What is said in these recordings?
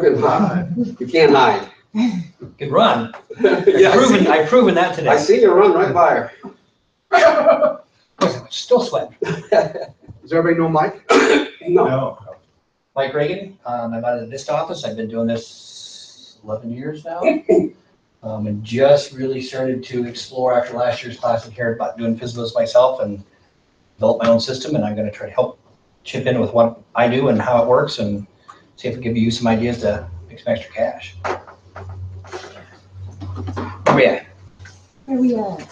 parking lot. You can't hide. Good run. Yeah, I've proven that today. I see you run right by her. Still sweating. Does everybody know Mike? No. Mike Reagan, I'm out of the VISTA office. I've been doing this 11 years now. And just really started to explore after last year's class and cared about doing FSBOs myself and develop my own system. And I'm going to try to help chip in with what I do and how it works and see if we can give you some ideas to make some extra cash. Where we at? Where we at?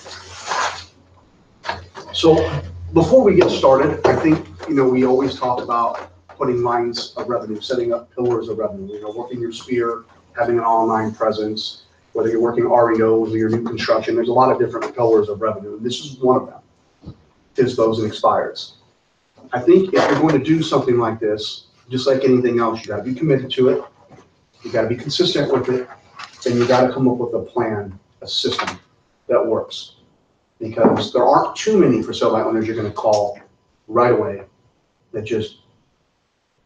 So before we get started, I think, we always talk about putting lines of revenue, setting up pillars of revenue, working your sphere, having an online presence, whether you're working REOs or your new construction, there's a lot of different pillars of revenue. And this is one of them, FSBOs and Expireds. I think if you're going to do something like this, just like anything else, you got to be committed to it. You got to be consistent with it. And you got to come up with a plan, a system that works. Because there aren't too many for sale by owners you're going to call right away that just,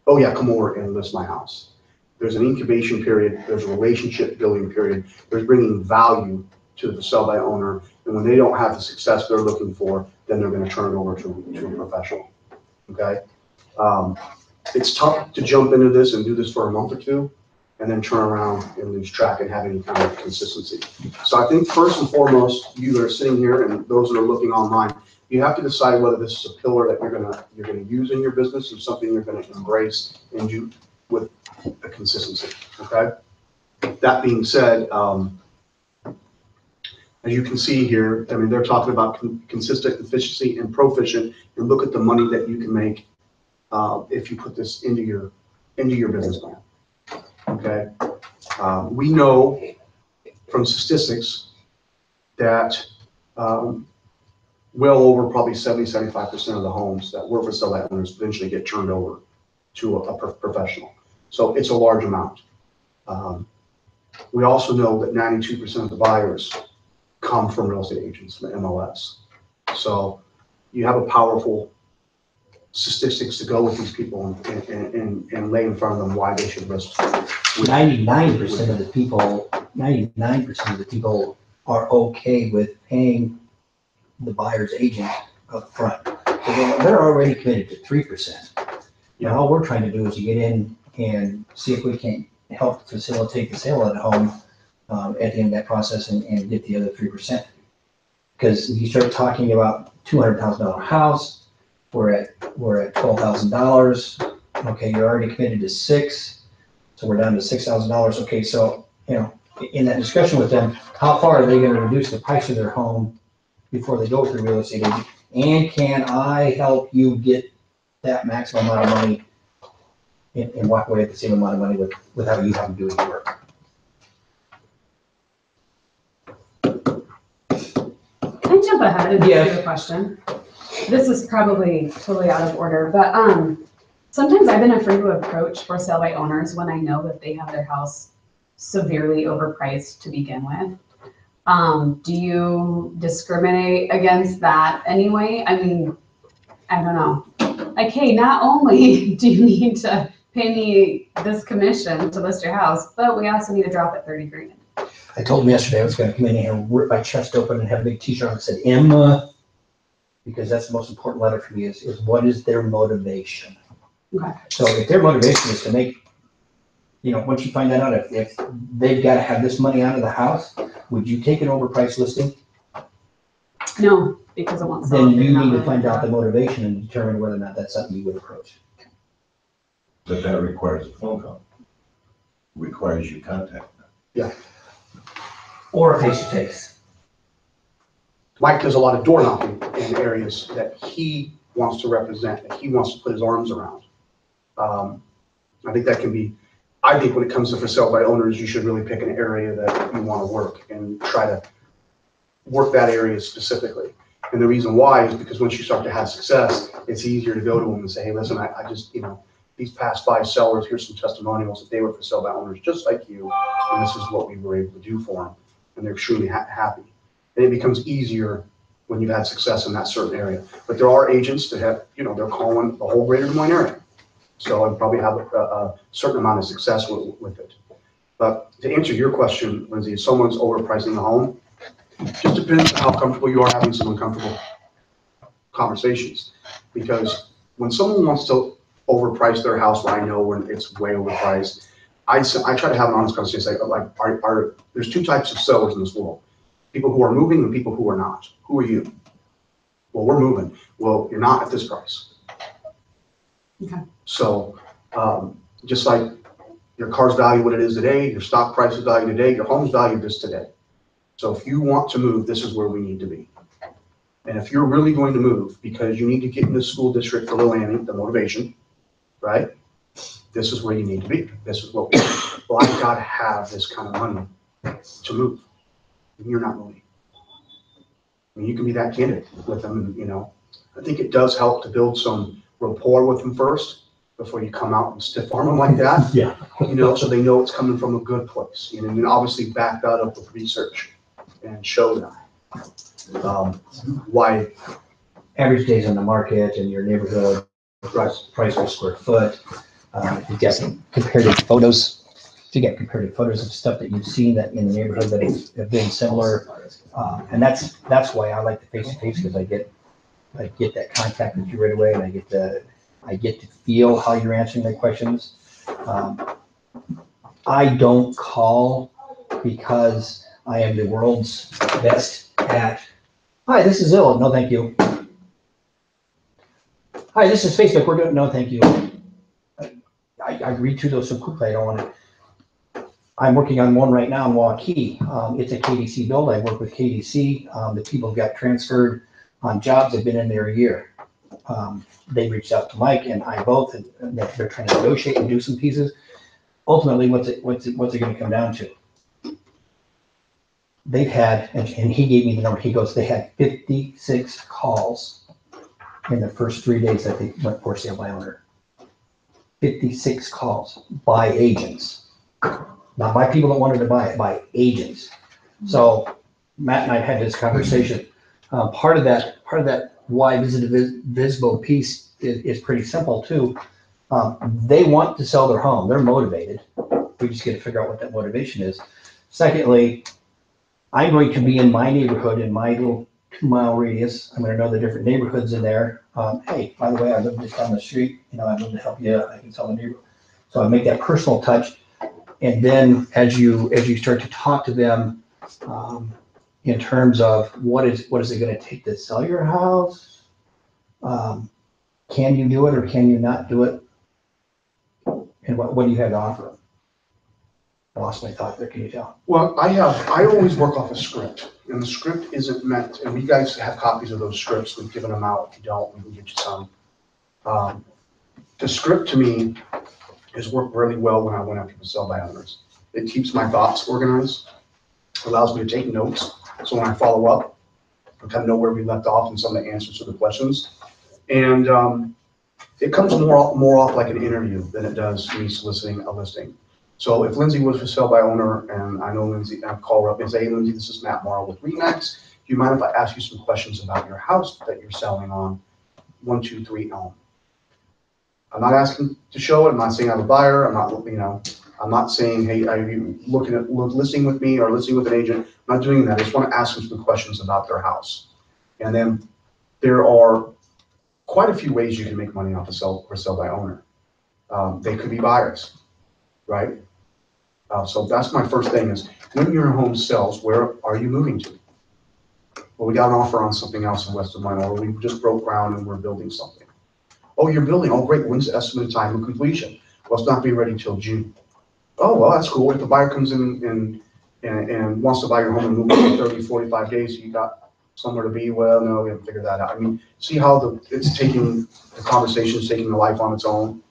oh yeah, come over and list my house. There's an incubation period, there's a relationship building period, there's bringing value to the sell by owner, and when they don't have the success they're looking for, then they're going to turn it over to a professional. Okay, it's tough to jump into this and do this for a month or two, and then turn around and lose track and have any kind of consistency. So I think first and foremost, you that are sitting here and those that are looking online, you have to decide whether this is a pillar that you're gonna use in your business or something you're gonna embrace and do with a consistency. Okay. That being said, as you can see here, I mean, they're talking about consistent efficiency and proficient, and look at the money that you can make if you put this into your business plan. Okay, we know from statistics that well over probably 70–75% of the homes that work for sell by owners eventually get turned over to a professional. So it's a large amount. We also know that 92% of the buyers come from real estate agents, from the MLS. So you have a powerful statistics to go with these people and lay in front of them why they should list. 99% of the people, 99% of the people are okay with paying the buyer's agent up front. So they're already committed to 3%. And all we're trying to do is to get in and see if we can help facilitate the sale of the home at the end of that process and get the other 3%. Because if you start talking about $200,000 house, we're at $12,000. Okay, you're already committed to 6, so we're down to $6,000. Okay, so in that discussion with them, how far are they going to reduce the price of their home before they go to the real estate agent? And can I help you get that maximum amount of money and walk away with the same amount of money without you having to do any work? Can I jump ahead and ask you a question? This is probably totally out of order, but sometimes I've been afraid to approach for sale by owners when I know that they have their house severely overpriced to begin with. Do you discriminate against that anyway? I mean, I don't know. Like, hey, not only do you need to pay me this commission to list your house, but we also need to drop it 30 grand. I told him yesterday I was going to come in here and rip my chest open and have a big t-shirt that said Emma, because that's the most important letter for me is what is their motivation? Okay. So if their motivation is to make, once you find that out, if they've got to have this money out of the house, would you take an overpriced listing? No, because it won't sell. Then you need to find out the motivation and determine whether or not that's something you would approach. But that requires a phone call. Requires you contact them. Yeah. Or a face-to-face. Mike does a lot of door knocking in areas that he wants to represent, that he wants to put his arms around. I think that can be, I think when it comes to for sale by owners, you should really pick an area that you want to work and try to work that area specifically. And the reason why is because once you start to have success, it's easier to go to them and say, hey, listen, I just, these past 5 sellers, here's some testimonials that they were for sale by owners just like you, and this is what we were able to do for them. And they're extremely happy. And it becomes easier when you've had success in that certain area. But there are agents that have, they're calling the whole greater Des Moines area. So I'd probably have a certain amount of success with it. But to answer your question, Lindsay, if someone's overpricing the home, it just depends on how comfortable you are having some uncomfortable conversations. Because when someone wants to overprice their house when I know when it's way overpriced, I try to have an honest conversation. Like, there's two types of sellers in this world: people who are moving and people who are not. Who are you? Well, we're moving. Well, you're not at this price. Okay. So just like your car's value what it is today, your stock price is valued today, your home's valued this today. So if you want to move, this is where we need to be. And if you're really going to move because you need to get in the school district for the landing, the motivation, right? This is where you need to be. This is what well, I've got to have this kind of money to move. And you're not moving. I mean, you can be that candid with them, and, I think it does help to build some rapport with them first before you come out and stiff arm them like that. Yeah. So they know it's coming from a good place. And then obviously back that up with research and show them why. Average days on the market in your neighborhood, price per square foot. If you get some comparative photos, of stuff that you've seen that in the neighborhood that have been similar. And that's why I like the face-to-face, because I get that contact with you right away, and I get to feel how you're answering the questions. I don't call because I am the world's best at, hi, this is Zillow. No, thank you. Hi, this is Facebook. We're doing, no, thank you. I read through those so quickly. I don't want to. I'm working on one right now in Waukee. It's a KDC build. I work with KDC. The people got transferred on jobs. They've been in there a year. They reached out to Mike and I both, and they're trying to negotiate and do some pieces. Ultimately, what's it going to come down to? They've had, and he gave me the number. He goes, they had 56 calls in the first 3 days that they went for sale by owner. 56 calls by agents, not by people that wanted to buy it, by agents. So Matt and I had this conversation. Part of that why visit a FSBO piece is pretty simple too. They want to sell their home. They're motivated. We just got to figure out what that motivation is. Secondly, I'm going to be in my neighborhood, in my little 2-mile radius. I'm going to know the different neighborhoods in there. Hey, by the way, I live just down the street. I'd love to help you. I can sell the neighborhood. So I make that personal touch. And then as you start to talk to them in terms of what is it going to take to sell your house? Can you do it or can you not do it? And what do you have to offer? I lost my thought there. Can you tell? Well, I always work off a script, and the script isn't meant, and you guys have copies of those scripts. We've given them out. If you don't, we can get you some. The script to me has worked really well when I went after the sell by owners. It keeps my thoughts organized, allows me to take notes. So when I follow up, I kind of know where we left off and some of the answers to the questions. And it comes more off like an interview than it does me soliciting a listing. So if Lindsay was for sale by owner, and I know Lindsay, I'd call her up and say, hey, Lindsay, this is Matt Mauro with Remax. Do you mind if I ask you some questions about your house that you're selling on 123 Elm? I'm not asking to show it. I'm not saying I have a buyer. I'm not saying, hey, are you looking at listing with me or listing with an agent? I'm not doing that. I just want to ask them some questions about their house. And then there are quite a few ways you can make money off of sell by owner. They could be buyers, right? So that's my first thing is, when your home sells, where are you moving to? Well, we got an offer on something else in West Des Moines, or we just broke ground and we're building something. Oh, you're building. Oh, great. When's the estimated time of completion? Well, it's not being ready till June. Oh, well, that's cool. If the buyer comes in and wants to buy your home and move in 30, 45 days, you got somewhere to be. Well, no, we haven't figured that out. I mean, see how it's taking, the conversation is taking a life on its own.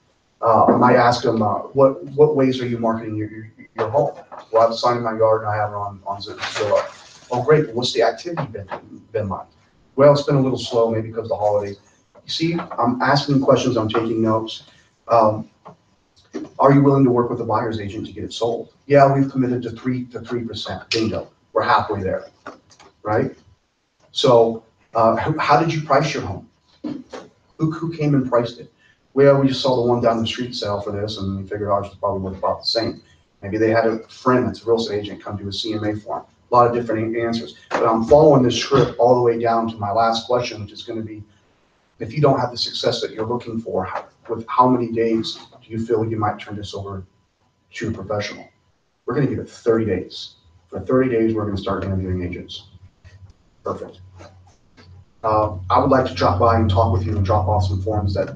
I might ask them, what ways are you marketing your home? Well, I have a sign in my yard and I have it on Zillow. Oh, great. What's the activity been like? Well, it's been a little slow, maybe because of the holidays. You see, I'm asking questions, I'm taking notes. Are you willing to work with a buyer's agent to get it sold? Yeah, we've committed to 3%. Bingo. We're halfway there, right? So how did you price your home? Who came and priced it? Well, we just saw the one down the street sell for this, and we figured ours was probably worth about the same. Maybe they had a friend that's a real estate agent come do a CMA for them. A lot of different answers. But I'm following this script all the way down to my last question, which is going to be, if you don't have the success that you're looking for, with how many days do you feel you might turn this over to a professional? We're going to give it 30 days. For 30 days, we're going to start interviewing agents. Perfect. I would like to drop by and talk with you and drop off some forms that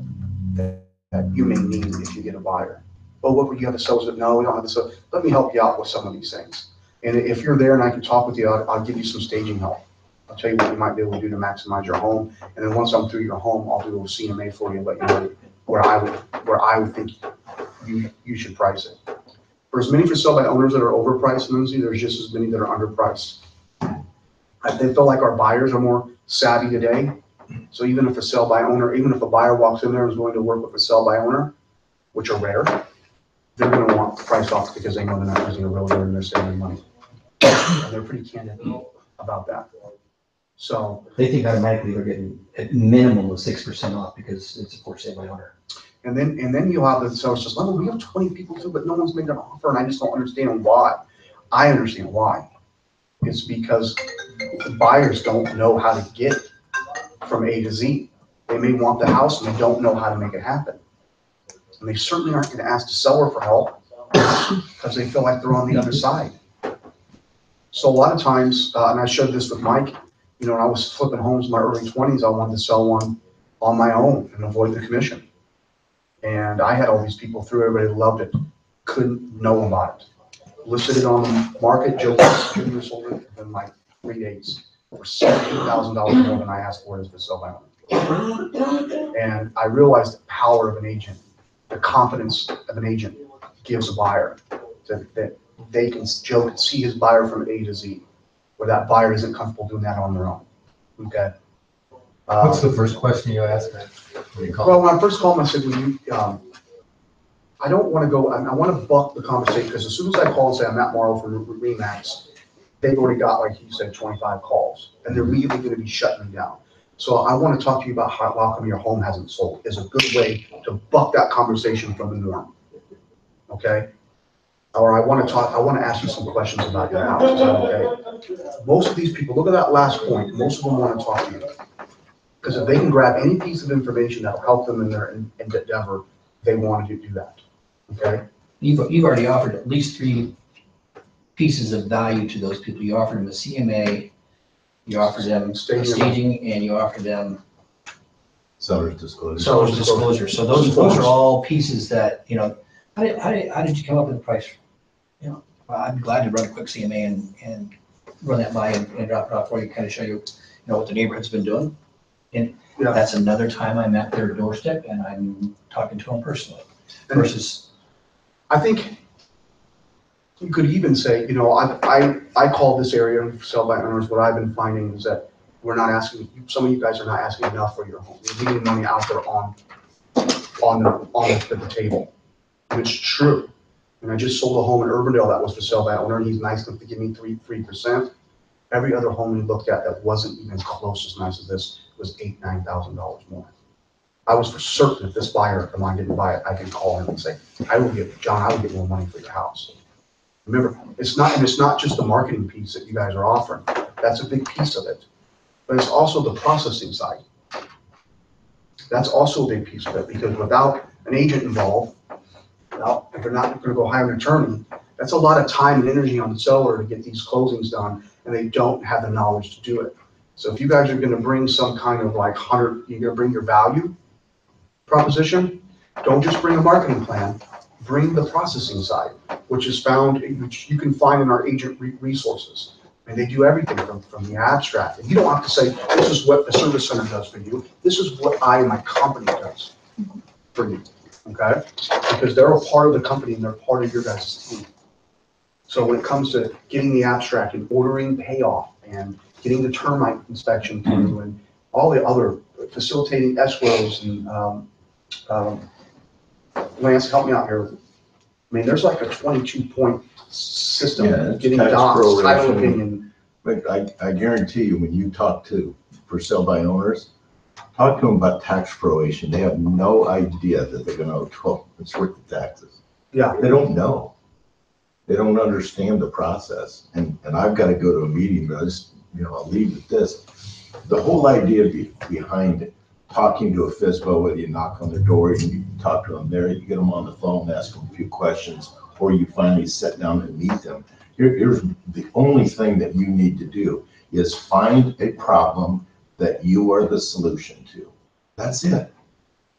you may need if you get a buyer. Oh, what would you have to sell? No, we don't have to sell. Let me help you out with some of these things. And if you're there and I can talk with you, I'll give you some staging help. I'll tell you what you might be able to do to maximize your home. And then once I'm through your home, I'll do a CMA for you and let you know where I would think you should price it. For as many for sale by owners that are overpriced, Lindsay, there's just as many that are underpriced. I feel like our buyers are more savvy today. So even if a sell by owner, even if a buyer walks in there and is willing to work with a sell by owner, which are rare, they're going to want the price off because they know they're not using a realtor and they're saving money. And they're pretty candid about that. So they think automatically they're getting at minimum of 6% off because it's a for sale by owner. And then you'll have the seller says, "Oh, we have 20 people too, but no one's made an offer, and I just don't understand why." I understand why. It's because the buyers don't know how to get from A to Z. They may want the house and they don't know how to make it happen. And they certainly aren't going to ask the seller for help because they feel like they're on the other side. So a lot of times, and I showed this with Mike, you know, when I was flipping homes in my early 20s, I wanted to sell one on my own and avoid the commission. And I had all these people through, everybody loved it, couldn't know about it. Listed it on the market, Joe Jr. sold it in like 3 days for $17,000 more than I asked for it as the sell by owner. And I realized the power of an agent, the confidence of an agent gives a buyer that Joe can see his buyer from A to Z, where that buyer isn't comfortable doing that on their own. Okay. What's the first question you asked me? Well, when I first called him, I said, "Will you?" I don't want to go. I want to buck the conversation because as soon as I call and say I'm Matt Mauro from Remax, they've already got, like you said, 25 calls, and they're immediately going to be shutting me down. So I want to talk to you about how come your home hasn't sold. Is a good way to buck that conversation from the norm. Okay. Or I want to ask you some questions about your house. Is that okay? Most of these people, look at that last point. Most of them want to talk to you. Because if they can grab any piece of information that'll help them in their endeavor, they want to do that. Okay. You've already offered at least 3 pieces of value to those people. You offered them a CMA, you offered them staging, and you offered them Seller's disclosure. seller's disclosure. So those are all pieces that, you know, how did you come up with the price? You know, well, I'd be glad to run a quick CMA and run that by and drop it off for you, kind of show you, what the neighborhood's been doing. And that's another time I'm at their doorstep and I'm talking to them personally versus. I think you could even say, I call this area sell by owners. What I've been finding is that we're not asking, some of you guys are not asking enough for your home. You're leaving money out there on the table. And it's true. And I just sold a home in Urbandale that was for sale by owner. He's nice enough to give me 3%. Every other home we looked at that wasn't even close as nice as this was $8,000, $9,000 more. I was for certain if this buyer of mine didn't buy it, I could call him and say, John, I will get more money for your house. Remember, it's not just the marketing piece that you guys are offering. That's a big piece of it. But it's also the processing side. That's also a big piece of it because without an agent involved, if they're not going to go hire an attorney, that's a lot of time and energy on the seller to get these closings done, and they don't have the knowledge to do it. So if you guys are going to bring some kind of like you're going to bring your value proposition, don't just bring a marketing plan, bring the processing side, which you can find in our agent resources. And they do everything from the abstract. And you don't have to say, this is what the service center does for you. This is what I and my company does for you, okay? Because they're a part of the company and they're part of your guys' team. So when it comes to getting the abstract and ordering payoff and getting the termite inspection through and all the other facilitating escrows and Lance, help me out here. I mean, there's like a 22-point system getting docs, title opinion. But I guarantee you, when you talk to for sale by owners, talk to them about tax proration. They have no idea that they're gonna owe 12 months worth of taxes. Yeah. They don't know. They don't understand the process. And I've got to go to a meeting, but I'll leave with this. The whole idea behind talking to a FSBO, whether you knock on their door, you talk to them there, you get them on the phone, ask them a few questions, or you finally sit down and meet them. Here's the only thing that you need to do is find a problem that you are the solution to. That's it.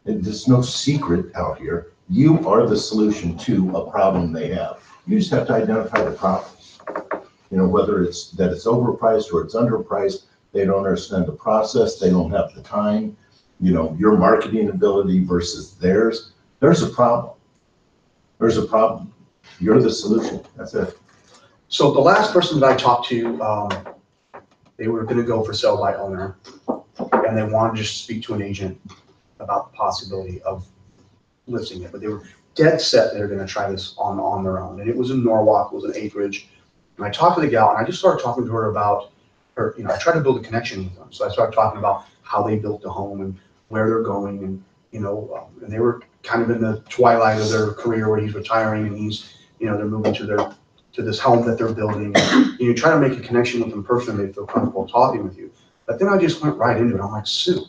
There's no secret out here. You are the solution to a problem they have. You just have to identify the problems. Whether it's that it's overpriced or it's underpriced, they don't understand the process, they don't have the time, your marketing ability versus theirs. There's a problem. There's a problem. You're the solution. That's it. So the last person that I talked to, they were gonna go for sale by owner, and they wanted to just speak to an agent about the possibility of listing it, but they were dead set they're gonna try this on their own. And it was in Norwalk, it was in Acreage. And I talked to the gal, and I just started talking to her about her, I tried to build a connection with them. So I started talking about how they built the home and where they're going, and and they were kind of in the twilight of their career where he's retiring and he's, they're moving to this home that they're building. You try to make a connection with them personally, they feel comfortable talking with you. But then I just went right into it. I'm like, Sue,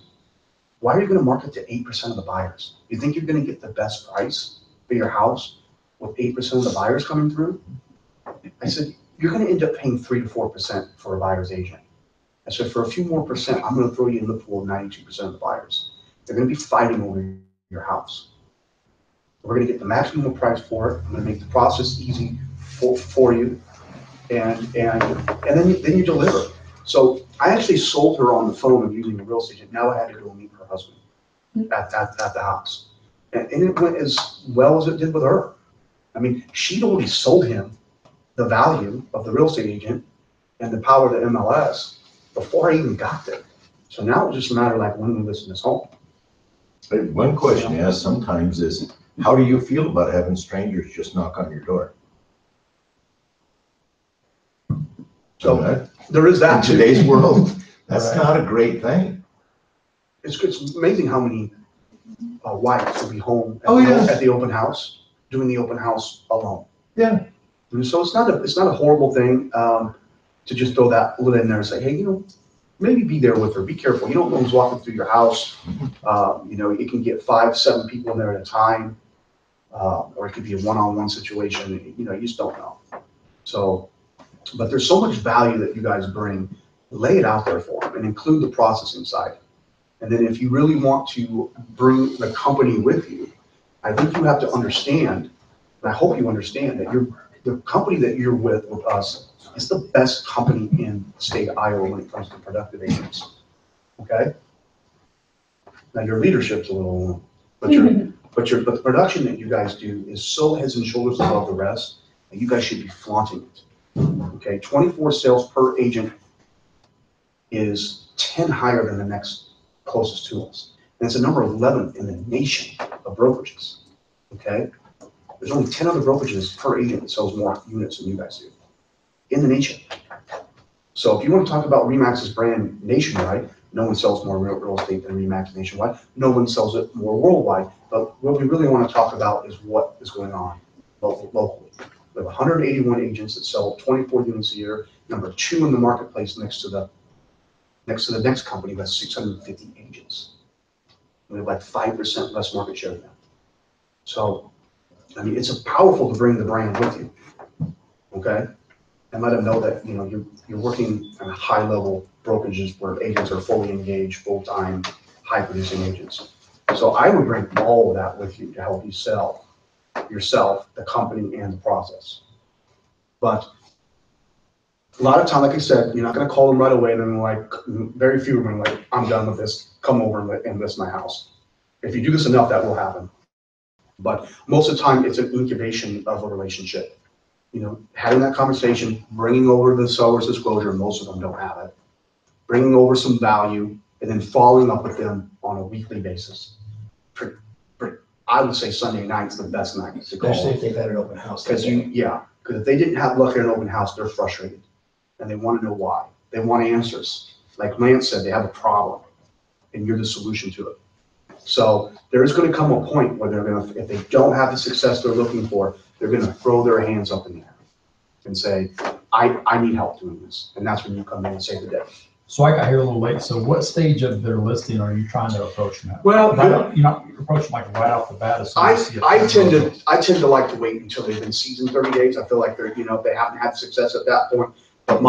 why are you gonna market to 8% of the buyers? You think you're gonna get the best price for your house with 8% of the buyers coming through? I said, you're gonna end up paying 3 to 4% for a buyer's agent. I said, for a few more percent, I'm gonna throw you in the pool of 92% of the buyers. They're gonna be fighting over your house. We're gonna get the maximum price for it. I'm gonna make the process easy for you, and then you deliver. So I actually sold her on the phone of using a real estate agent. Now I had to go meet her husband at the house. And it went as well as it did with her. I mean, she'd already sold him the value of the real estate agent and the power of the MLS before I even got there. So now it's just a matter of like when we list this home. One question I ask sometimes is, how do you feel about having strangers just knock on your door? So there is that in today's world. That's not a great thing. It's amazing how many wives will be home at the open house, doing the open house alone. Yeah. And so it's not a horrible thing to just throw that little in there and say, hey, maybe be there with her. Be careful. You don't know who's walking through your house. You can get 5, 7 people in there at a time, or it could be a one-on-one situation. You just don't know. So, but there's so much value that you guys bring. Lay it out there for them and include the processing side. And then if you really want to bring the company with you, I think you have to understand, and I hope you understand that the company that you're with us is the best company in the state of Iowa when it comes to productive agents. Okay? Now your leadership's a little, but the production that you guys do is so heads and shoulders above the rest that you guys should be flaunting it. Okay, 24 sales per agent is 10 higher than the next closest to us. And it's a number 11 in the nation of brokerages. Okay? There's only 10 other brokerages per agent that sells more units than you guys do in the nation. So if you want to talk about RE/MAX's brand nationwide, no one sells more real estate than RE/MAX nationwide. No one sells it more worldwide. But what we really want to talk about is what is going on locally. We have 181 agents that sell 24 units a year. Number 2 in the marketplace next to the next company that's 650 agents. We have like 5% less market share than them. So, I mean, it's powerful to bring the brand with you, okay? And let them know that you're working at a high level brokerages where agents are fully engaged, full-time, high-producing agents. So I would bring all of that with you to help you sell yourself, the company, and the process. But a lot of time, like I said, you're not going to call them right away, and then very few of them are like, I'm done with this, come over and list my house. If you do this enough, that will happen. But most of the time, it's an incubation of a relationship. Having that conversation, bringing over the seller's disclosure, most of them don't have it, bringing over some value, and then following up with them on a weekly basis. I would say Sunday night's the best night to call. Especially if they've had an open house. Because if they didn't have luck at an open house, they're frustrated. And they want to know why. They want answers. Like Lance said, they have a problem. and you're the solution to it. So there's gonna come a point where they're gonna, if they don't have the success they're looking for, they're gonna throw their hands up in the air and say, I need help doing this. And that's when you come in and save the day. So I got here a little late. So what stage of their listing are you trying to approach them at? Well, You're not approaching like right off the bat. As soon I as you see a tend to like to wait until they've been seasoned 30 days. I feel like they're, they haven't had success at that point. But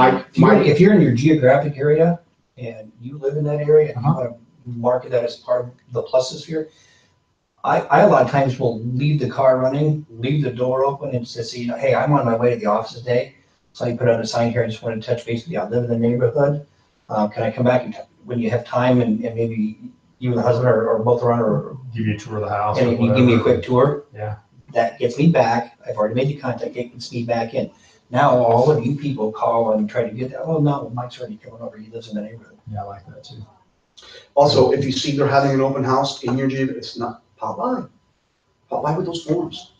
If you're in your geographic area and you live in that area and you want to market that as part of the pluses here, I a lot of times will leave the car running, leave the door open and say, hey, I'm on my way to the office today. So you put on a sign here, I just want to touch base with you. I live in the neighborhood. Can I come back when you have time and maybe you and the husband or both around or give you a tour of the house. and you give me a quick tour? Yeah. That gets me back. I've already made the contact, it gets me back in. Now all of you people call and try to get that. Oh no, Mike's already coming over. He lives in the neighborhood. Yeah, I like that too. also, if you see they're having an open house in your gym, it's not, pop by with those forms.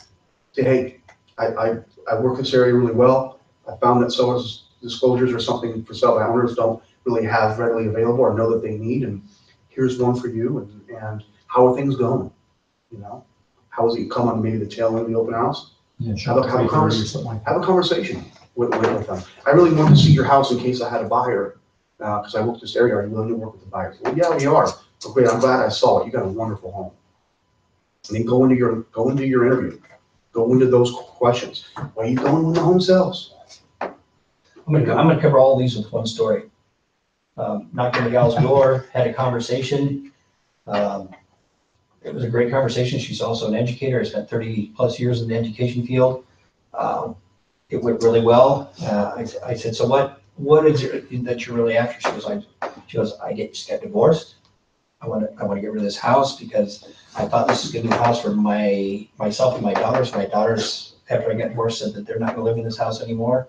Say, hey, I work this area really well. I found that someone's disclosures or something for sale by owners don't really have readily available or know that they need, and here's one for you, and how are things going? How is it come on maybe the tail end of the open house? Yeah, Have a conversation with them. I really want to see your house in case I had a buyer, because I work this area. Are you willing to work with the buyers? Well, yeah, we are. Oh, great, I'm glad I saw it. You got a wonderful home. And then go into your interview. Go into those questions. Where are you going when the home sells? I'm gonna cover all these with one story. Knocked on the gal's door, had a conversation. It was a great conversation. She's also an educator. I spent 30 plus years in the education field. It went really well. I said, so what is it that you're really after? She goes, I just got divorced. I want to get rid of this house because I thought this was gonna be a house for myself and my daughters. My daughters, after I got divorced, said that they're not gonna live in this house anymore.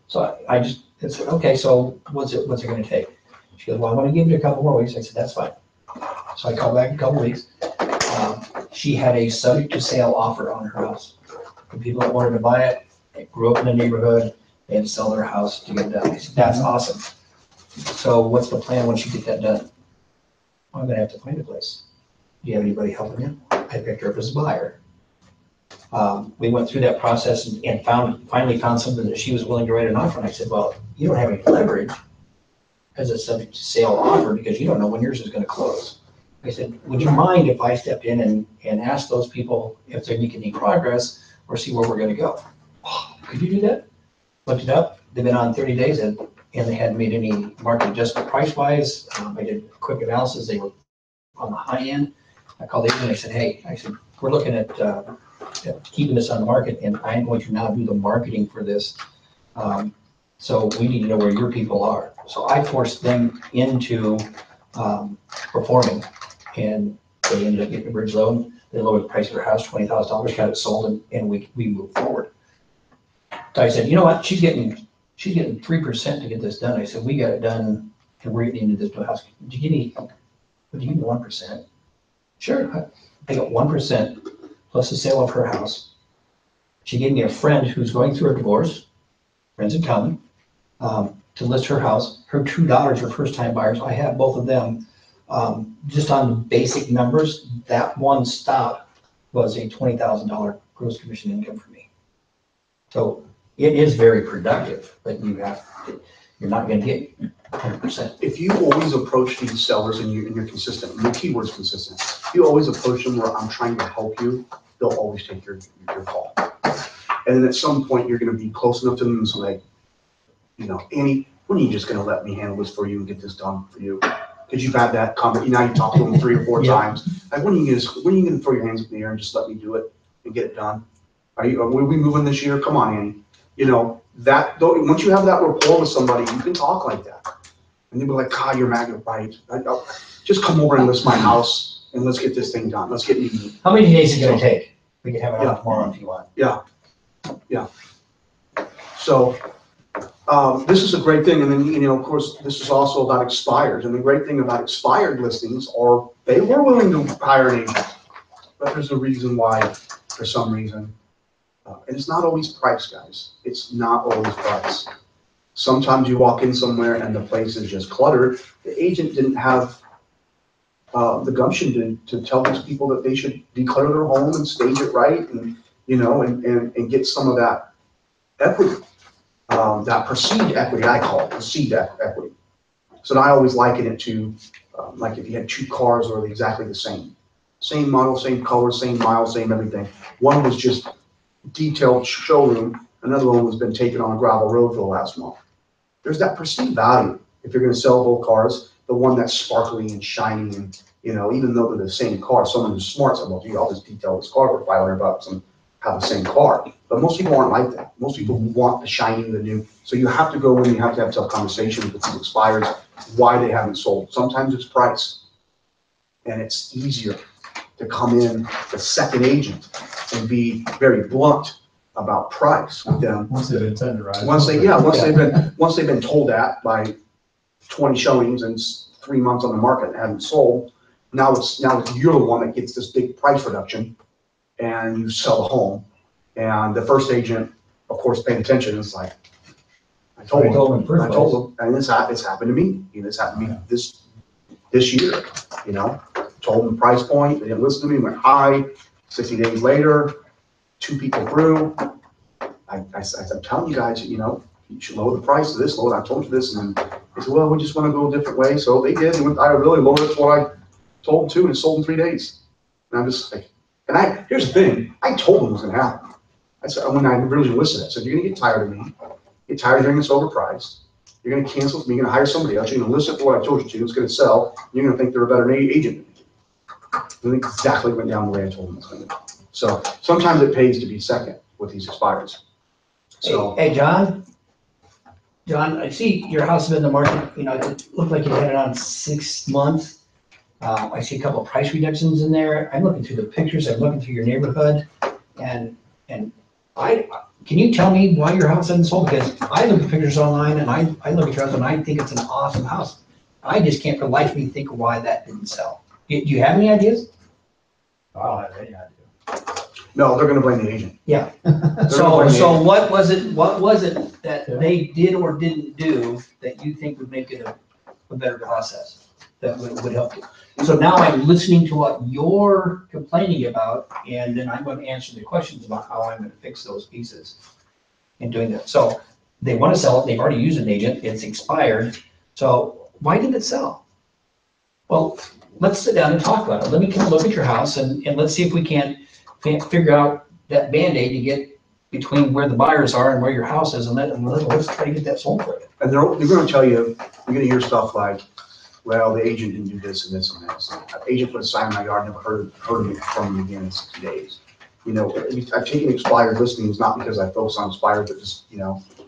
So I said, okay, so what's it gonna take? She goes, well, I'm gonna give you a couple more weeks. I said, that's fine. So I called back in a couple weeks. She had a subject to sale offer on her house. The people that wanted to buy it, they grew up in the neighborhood, they had to sell their house to get it done. I said, that's awesome. So what's the plan once you get that done? I'm gonna have to find a place. Do you have anybody helping you? I picked her up as a buyer. We went through that process and finally found something that she was willing to write an offer. And I said, well, you don't have any leverage as a subject to sale offer because you don't know when yours is gonna close. I said, would you mind if I stepped in and asked those people if they're making any progress or see where we're gonna go? Oh, could you do that? Looked it up. They've been on 30 days and they hadn't made any market adjustment price-wise. I did a quick analysis. They were on the high end. I called the agent and I said, hey, we're looking at keeping this on the market and I'm going to now do the marketing for this. So we need to know where your people are. So I forced them into performing and they ended up getting a bridge loan. They lowered the price of their house, $20,000, got it sold and we moved forward. So I said, you know what, she's getting 3% to get this done. I said, we got it done and we're getting into this new house. Do you need 1%? Sure, I got 1% plus the sale of her house. She gave me a friend who's going through a divorce, friends in common, to list her house. Her two daughters are first-time buyers. I have both of them. Just on the basic numbers, that one stop was a $20,000 gross commission income for me. So it is very productive, but you're not going to get 100%. If you always approach these sellers and you're consistent, and the keyword's consistent, if you always approach them where I'm trying to help you, they'll always take your call. And then at some point, you're going to be close enough to them and say, Annie, when are you just going to let me handle this for you and get this done for you? Because you've had that comment. Now you talk to them 3 or 4 times. Like, when are you going to throw your hands in the air and just let me do it and get it done? Are we moving this year? Come on, Annie. Once you have that rapport with somebody, you can talk like that. And they'll be like, God, you're magnet right. Just come over and list my house and let's get this thing done. Let's get moving. How many days is it gonna take? We can have it on tomorrow if you want. Yeah. So this is a great thing. And then, of course, this is also about expireds. And the great thing about expired listings are they were willing to hire an agent. But there's a reason why, for some reason. And it's not always price, guys. It's not always price. Sometimes you walk in somewhere and the place is just cluttered. The agent didn't have the gumption to tell these people that they should declare their home and stage it right and, and get some of that equity, that perceived equity, I call it, perceived equity. So I always liken it to, like if you had two cars that are exactly the same. Same model, same color, same miles, same everything. One was just detailed showroom, another one was been taken on a gravel road for the last month. There's that perceived value. If you're gonna sell both cars, the one that's sparkly and shiny and, even though they're the same car, someone who's smart said, well, gee, I'll just detail this car for $500 and have the same car. But most people aren't like that. Most people want the shiny, the new. So you have to go in, you have to have tough conversations with these expireds, why they haven't sold. Sometimes it's price. And it's easier to come in the second agent and be very blunt about price with them. Once they've been tenderized. Once they've been told that by 20 showings and 3 months on the market and haven't sold, now it's you're the one that gets this big price reduction and you sell the home. And the first agent, of course, paying attention is like, I told them, and it's happened to me. It's happened to me this year, told them the price point, they didn't listen to me, went high. 60 days later, 2 people through. I'm telling you guys, you should lower the price of this, I told you this, and then they said, well, we just want to go a different way. So they did. I really lowered it to what I told them to, and it sold in 3 days. And I'm just like, here's the thing, I told them it was going to happen. I said, when I originally listened, I said, you're going to get tired of me, get tired of hearing this overpriced. You're going to cancel with me, you're going to hire somebody else, you're going to listen to what I told you to, it's going to sell, and you're going to think they're a better agent than me. And it exactly went down the way I told them it was going to go. So sometimes it pays to be second with these expireds. So, Hey, John, I see your house has been in the market, it looked like you had it on 6 months. I see a couple of price reductions in there. I'm looking through the pictures, I'm looking through your neighborhood, and can you tell me why your house hasn't sold? Because I look at pictures online and I look at your house and I think it's an awesome house. I just can't for the life of me think why that didn't sell. Do you have any ideas? I don't have any idea. no, they're going to blame the agent. Yeah. They're So gonna blame the agent. what was it that they did or didn't do that you think would make it a better process that would help you? So now I'm listening to what you're complaining about, and then I'm going to answer the questions about how I'm going to fix those pieces in doing that. So they want to sell it, they've already used an agent, it's expired. So why didn't it sell? Well, let's sit down and talk about it. Let me come look at your house and let's see if we can't figure out that Band-Aid to get between where the buyers are and where your house is, and let's try to get that sold for you. And they're going to tell you, you're going to hear stuff like, well, the agent didn't do this and this and this. The agent put a sign in my yard, never heard of it from him again in 60 days. I've taken expired listings, not because I focus on expired, but just,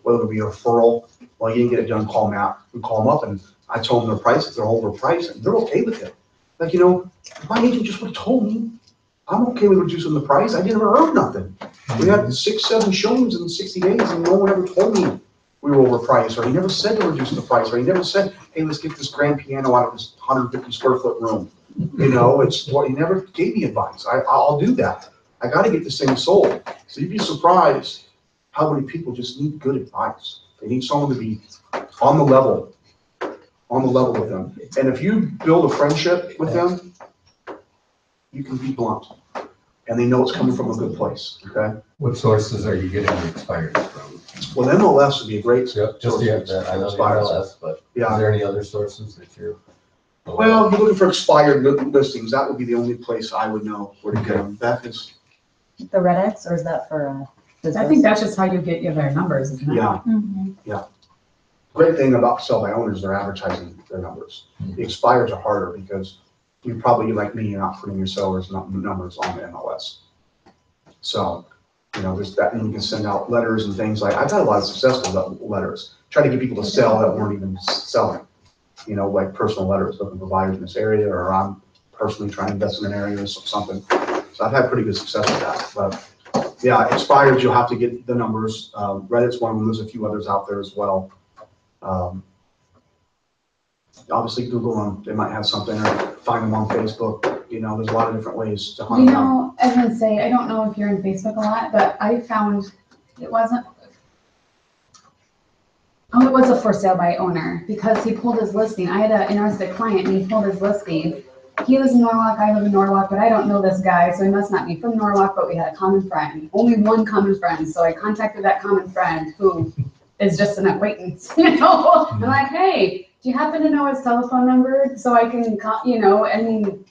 whether it be a referral, well, you didn't get it done, call them out. We call them up, and I told them their prices, they're overpriced, and they're okay with it. Like, if my agent just would have told me, I'm okay with reducing the price. I didn't earn nothing. We had 6, 7 showings in 60 days, and no one ever told me we were overpriced, or he never said to reduce the price, or he never said, hey, let's get this grand piano out of this 150 square foot room. It's what he never gave me advice. I'll do that. I got to get this thing sold. So you'd be surprised how many people just need good advice. They need someone to be on the level with them. And if you build a friendship with them, you can be blunt, and they know it's coming from a good place. Okay. What sources are you getting the expires from? Well, MLS would be a great. Just the I know the MLS, but Yeah. is there any other sources that you're? Well, if you're looking for expired listings, that would be the only place I would know where to get them. That is, The Red X, or is that for I think that's just how you get their numbers, isn't it? yeah. Mhm. Great thing about sell by owners, they're advertising their numbers. The expireds are harder because you probably, like me, you're not putting your sellers' numbers on the MLS. So, there's that, and you can send out letters and things like, I've had a lot of success with letters, trying to get people to sell that weren't even selling, like personal letters, looking for buyers in this area, or I'm personally trying to invest in an area or something. So I've had pretty good success with that. But yeah, expireds, you'll have to get the numbers. Reddit's one of them. There's a few others out there as well. Obviously Google them, they might have something, or find them on Facebook. There's a lot of different ways to hunt them down. I was gonna say, I don't know if you're on Facebook a lot, but I found it was a for sale by owner, because he pulled his listing. I had an interested client and he pulled his listing he lives in Norwalk, I live in Norwalk, but I don't know this guy, so he must not be from Norwalk, but we had a common friend, only one common friend. So I contacted that common friend who is just an acquaintance, you know? I'm like, hey, do you happen to know his telephone number so I can call, you know, I mean,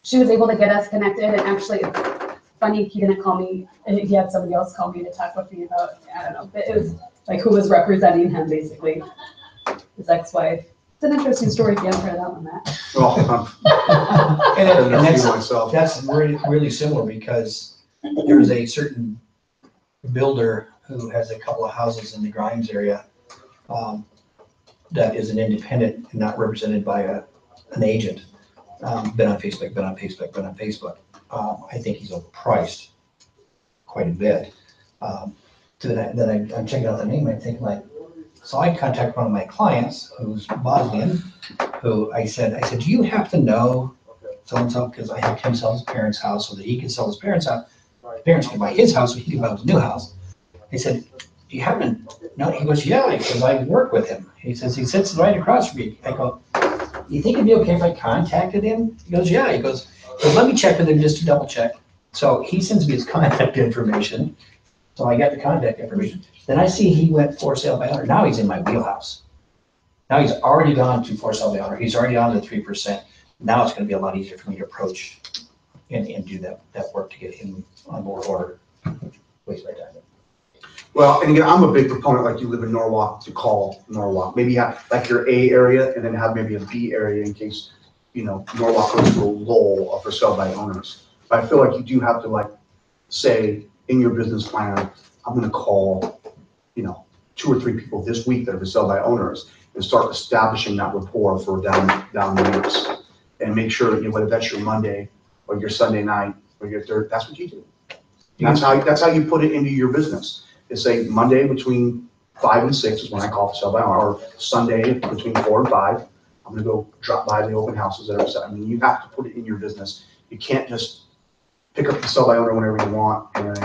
she was able to get us connected, and actually, it's funny, he didn't call me, he had somebody else call me to talk with me about, I don't know, but it was like who was representing him, basically, his ex-wife. It's an interesting story if you haven't heard that one, Matt. Well, And that's myself. that's really similar because there's a certain builder who has a couple of houses in the Grimes area that is an independent and not represented by an agent. Been on Facebook. I think he's overpriced quite a bit. I'm checking out the name, I'm thinking like, so I contact one of my clients who's Bosnian, who I said, do you have to know so-and-so? Because I helped him sell his parents' house so that he could sell his parents' house. His parents can buy his house so he can buy his new house. I said, do you happen to know? He goes, yeah, because I work with him. He says, he sits right across from me. I go, you think it'd be okay if I contacted him? He goes, yeah. He goes, let me check with him just to double check. So he sends me his contact information. So I got the contact information. Then I see he went for sale by owner. Now he's in my wheelhouse. Now he's already gone to for sale by owner. He's already on the 3%. Now it's going to be a lot easier for me to approach and do that work to get him on board order. Waste my time. Well, and again, I'm a big proponent, like you live in Norwalk, to call Norwalk. Maybe have like your A area and then have maybe a B area in case, you know, Norwalk goes through a lull of for sale by owners. But I feel like you do have to like say in your business plan, I'm gonna call, you know, 2 or 3 people this week that are for sale by owners and start establishing that rapport for down the weeks. And make sure, you know, whether that's your Monday or your Sunday night or your third, that's what you do. That's how you put it into your business. Is say Monday between 5 and 6 is when I call for sale by owner, or Sunday between 4 and 5. I'm gonna go drop by the open houses that are set. I mean, you have to put it in your business. You can't just pick up the sell by owner whenever you want and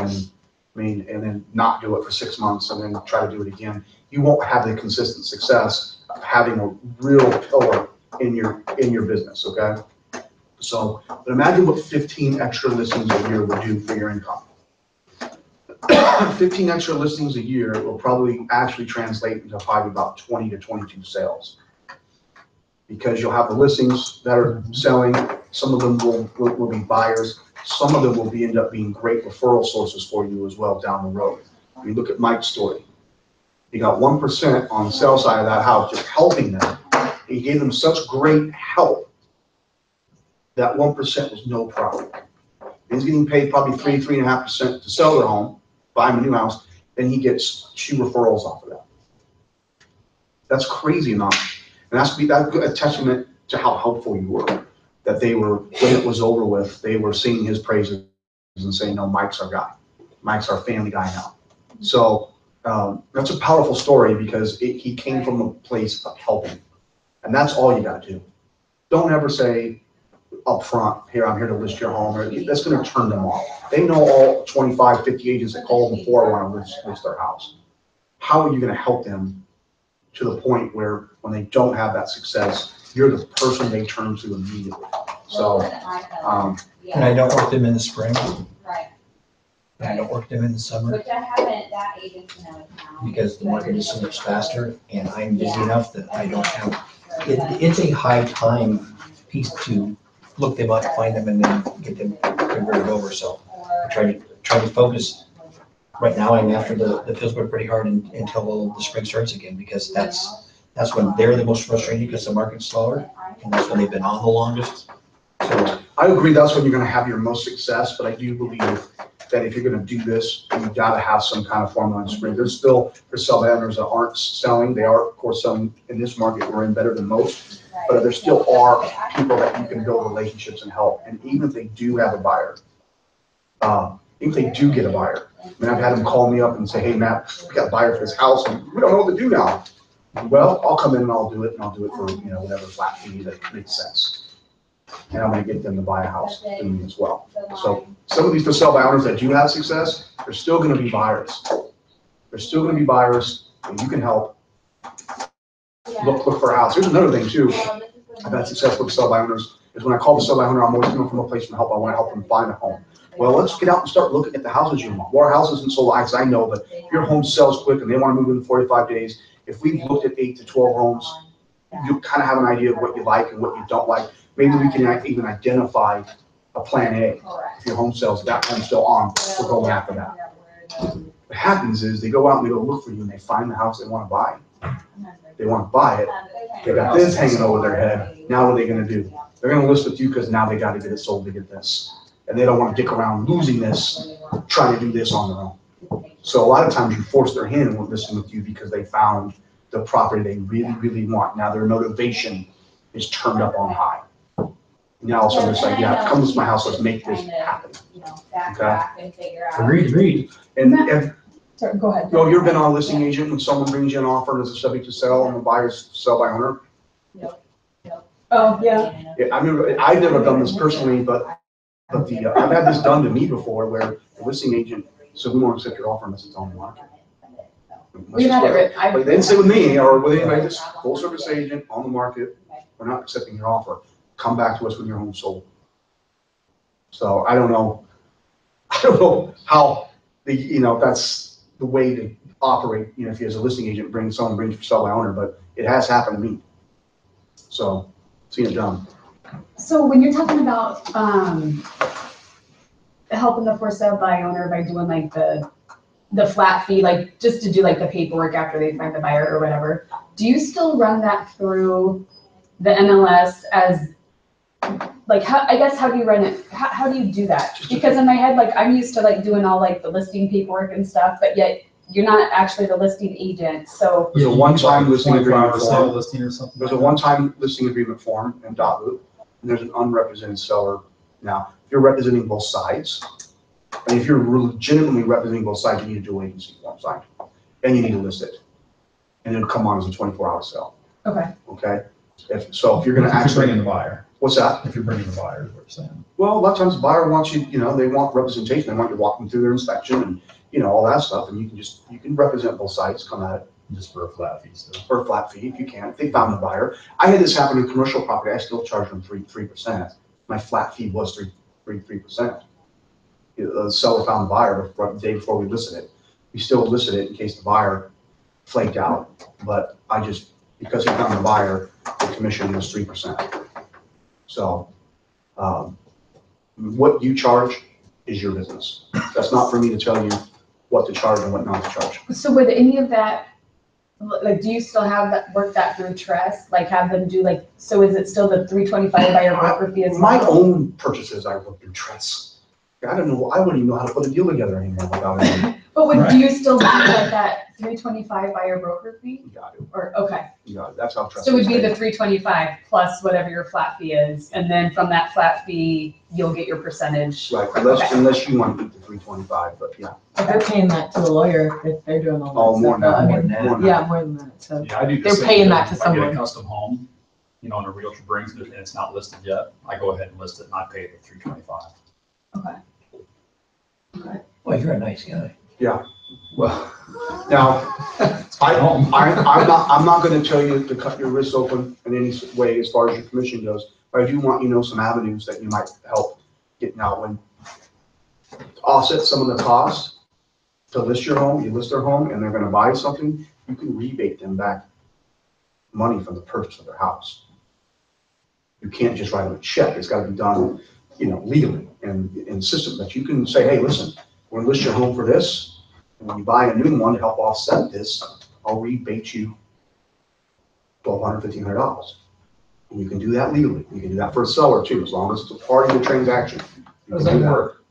then not do it for 6 months and then try to do it again. You won't have the consistent success of having a real pillar in your business, okay? So, but imagine what 15 extra listings a year would do for your income. 15 extra listings a year will probably actually translate into probably about 20 to 22 sales. Because you'll have the listings that are selling, some of them will be buyers, some of them will end up being great referral sources for you as well down the road. I mean, look at Mike's story. He got 1% on the sales side of that house, just helping them. He gave them such great help that 1% was no problem. He's getting paid probably 3.5% to sell their home, buy him a new house, then he gets 2 referrals off of that. That's crazy amount. And that's a testament to how helpful you were. That they were, when it was over with, they were singing his praises and saying, no, Mike's our guy. Mike's our family guy now. So that's a powerful story because he came from a place of helping. And that's all you gotta do. Don't ever say up front, here, I'm here to list your home. That's gonna turn them off. They know all 25, 50 agents that call before wanna list their house. How are you gonna help them to the point where when they don't have that success, you're the person they turn to immediately. So, And I don't work them in the spring. Right. And I don't work them in the summer Which I haven't, that agent's in another town. because the market is so much faster and I'm busy enough that I don't have, it's a high time piece to look them up, find them, and then get them converted over. So I try to focus. Right now, I'm after the Pittsburgh pretty hard until the spring starts again because that's when they're the most frustrated because the market's slower and that's when they've been on the longest. So I agree that's when you're gonna have your most success, but I do believe that if you're gonna do this, you've gotta have some kind of formula in spring. There's still, for sell owners that aren't selling, they are of course selling in this market we're in better than most, but there still are people that you can build relationships and help. And even if they do have a buyer, even if they do get a buyer, I mean, I've had them call me up and say, hey, Matt, we got a buyer for this house and we don't know what to do now. Well, I'll come in and I'll do it, and I'll do it for, you know, whatever flat fee that makes sense. And I'm gonna get them to buy a house from me as well. So some of these for sale by owners that do have success, they're still gonna be buyers. They're still gonna be buyers, and you can help. Look for a house. Here's another thing too. I've had success with sell by owners is when I call the sell by owner, I'm always coming from a place for help. I want to help them find a home. Well, let's get out and start looking at the houses you want. Well, our house isn't sold, as I know, but if your home sells quick and they want to move in 45 days, if we've looked at 8 to 12 homes, you kind of have an idea of what you like and what you don't like. Maybe we can even identify a plan A. If your home sells, that home's still on, we're going after that. What happens is they go out and they go look for you and they find the house they want to buy. They want to buy it. They got this hanging over their head. Now what are they going to do? They're going to list with you because now they got to get it sold to get this. And they don't want to dick around losing this, trying to do this on their own. So a lot of times you force their hand with listing with you because they found the property they really, really want. Now their motivation is turned up on high. Now all of a sudden it's like, yeah, come to my house, let's make this happen. Okay? Agreed. And Sorry, go ahead. you ever been on a listing agent when someone brings you an offer and it's a subject to sell and the buyer's sell by owner? Oh, yeah. Yeah, I mean, I've never done this personally, but I've had this done to me before where the listing agent said, we won't accept your offer unless it's on the market. We've had it written. But they didn't say with me or with anybody, just full service agent on the market, we're not accepting your offer. Come back to us when your home's sold. So I don't know how if that's the way to operate, if you as a listing agent brings you for sell by owner, but it has happened to me. So seen it done. So when you're talking about helping the for sale by owner by doing like the flat fee, like just to do like the paperwork after they find the buyer or whatever, do you still run that through the MLS as like how do you run it? How do you do that? Because in my head, like I'm used to like doing all like the listing paperwork and stuff, but yet you're not actually the listing agent. So There's a one-time listing agreement sale form. listing or something. There's a one-time listing agreement form in .loop, and there's an unrepresented seller. Now, if you're representing both sides, and if you're legitimately representing both sides, you need to do an agency form signed, and you need to list it, and it'll come on as a 24-hour sale. okay. Okay. If you're going to Actually, actually, bringing the buyer. what's that? If you're bringing the buyer, is what you're saying. Well, a lot of times the buyer wants you, they want representation. They want you walking through their inspection and, all that stuff. And you can represent both sides, come at it Just for a flat fee still. for a flat fee if you can. If they found the buyer. I had this happen in commercial property. I still charge them 3%. My flat fee was 3%. The seller found the buyer the day before we listed it. We still listed it in case the buyer flaked out. But because he found the buyer, the commission was 3%. So what you charge is your business. That's not for me to tell you what to charge and what not to charge. So would any of that, like, do you still have that work that through Trust? Like have them do like, so is it still the 325 by your broker fee as well? My own purchases, I work through Trust. I don't know, I wouldn't even know how to put a deal together anymore without it. But do you still do like that 325 by your broker fee? You got to. Or, okay. That's how Trust. So it would be is the paid. 325 plus whatever your flat fee is. And then from that flat fee, you'll get your percentage. Right, Okay. unless you want to keep the 325, but yeah. But they're paying that to the lawyer if they're doing all that Oh, more stuff. than though. I that, mean, more than that. yeah, more than that, so. Yeah, I do the They're same paying thing. that to If I get someone. a custom home, and a realtor brings it and it's not listed yet, I go ahead and list it and I pay the $325. Okay. Well, you're a nice guy. Well, Now, I'm not gonna tell you to cut your wrists open in any way as far as your commission goes, but I do want some avenues that you might help getting out when offset some of the costs to list your home, you list their home and they're gonna buy something, you can rebate them back money from the purchase of their house. You can't just write them a check. It's gotta be done, legally and system that you can say, hey, listen, we're gonna list your home for this. And when you buy a new one to help offset this, I'll rebate you $1,200, $1,500. And you can do that legally. You can do that for a seller too, as long as it's a part of the transaction. You how does can do that that. work?